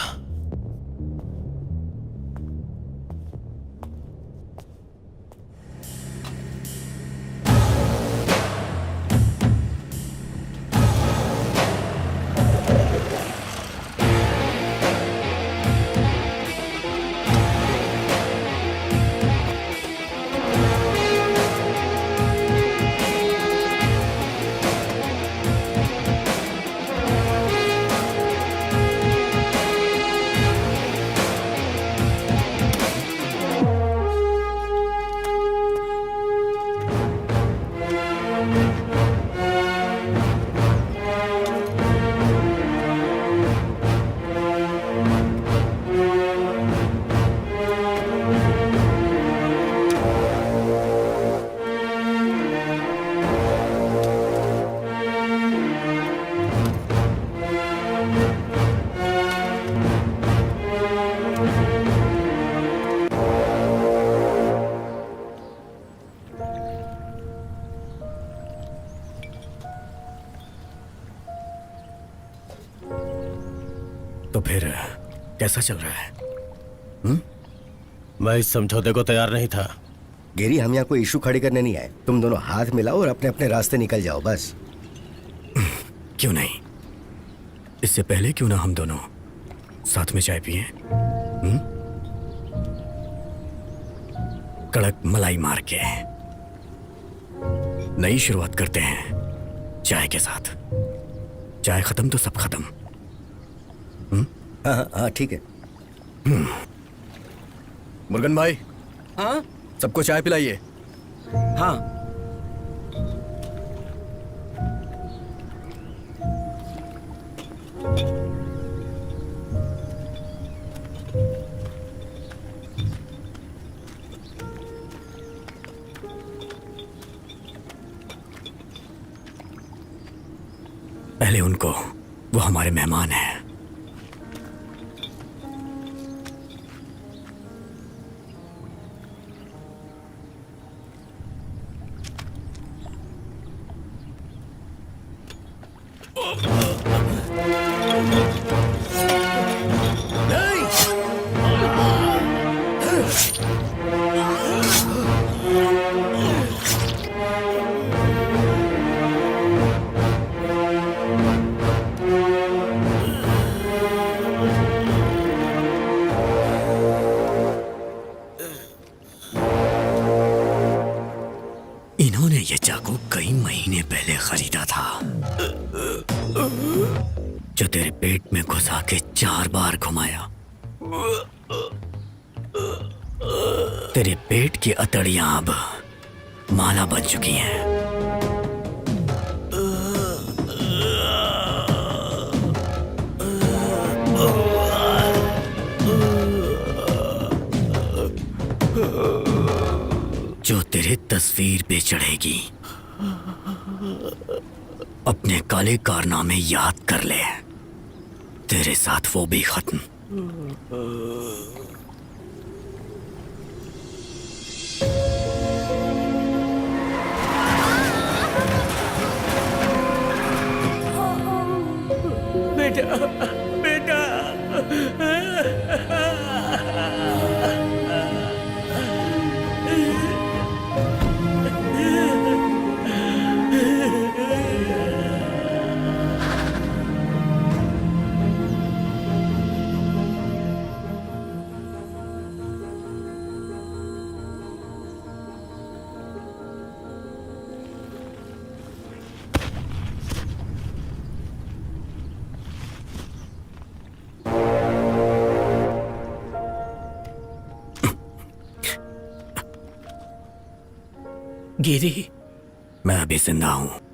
तो फिर कैसा चल रहा है? मैं इस समझौते को तैयार नहीं था। गिरी, हम यहाँ कोई इशू खड़ी करने नहीं आए। तुम दोनों हाथ मिलाओ और अपने अपने रास्ते निकल जाओ बस। क्यों नहीं? इससे पहले क्यों ना हम दोनों साथ में चाय पिए? कड़क मलाई मार के नई शुरुआत करते हैं चाय के साथ। चाय खत्म तो सब खत्म। हाँ, ठीक है। मुर्गन भाई, हाँ सबको चाय पिलाइए। हाँ। पहले उनको, वो हमारे मेहमान हैं। को कई महीने पहले खरीदा था, जो तेरे पेट में घुसा के 4 बार घुमाया। तेरे पेट की अतड़ियां अब माला बन चुकी हैं। जो तेरे तस्वीर पे चढ़ेगी, अपने काले कारनामे याद कर ले, तेरे साथ वो भी खत्म। बेटा बेटा गिरी, मैं अभी जिंदा हूं।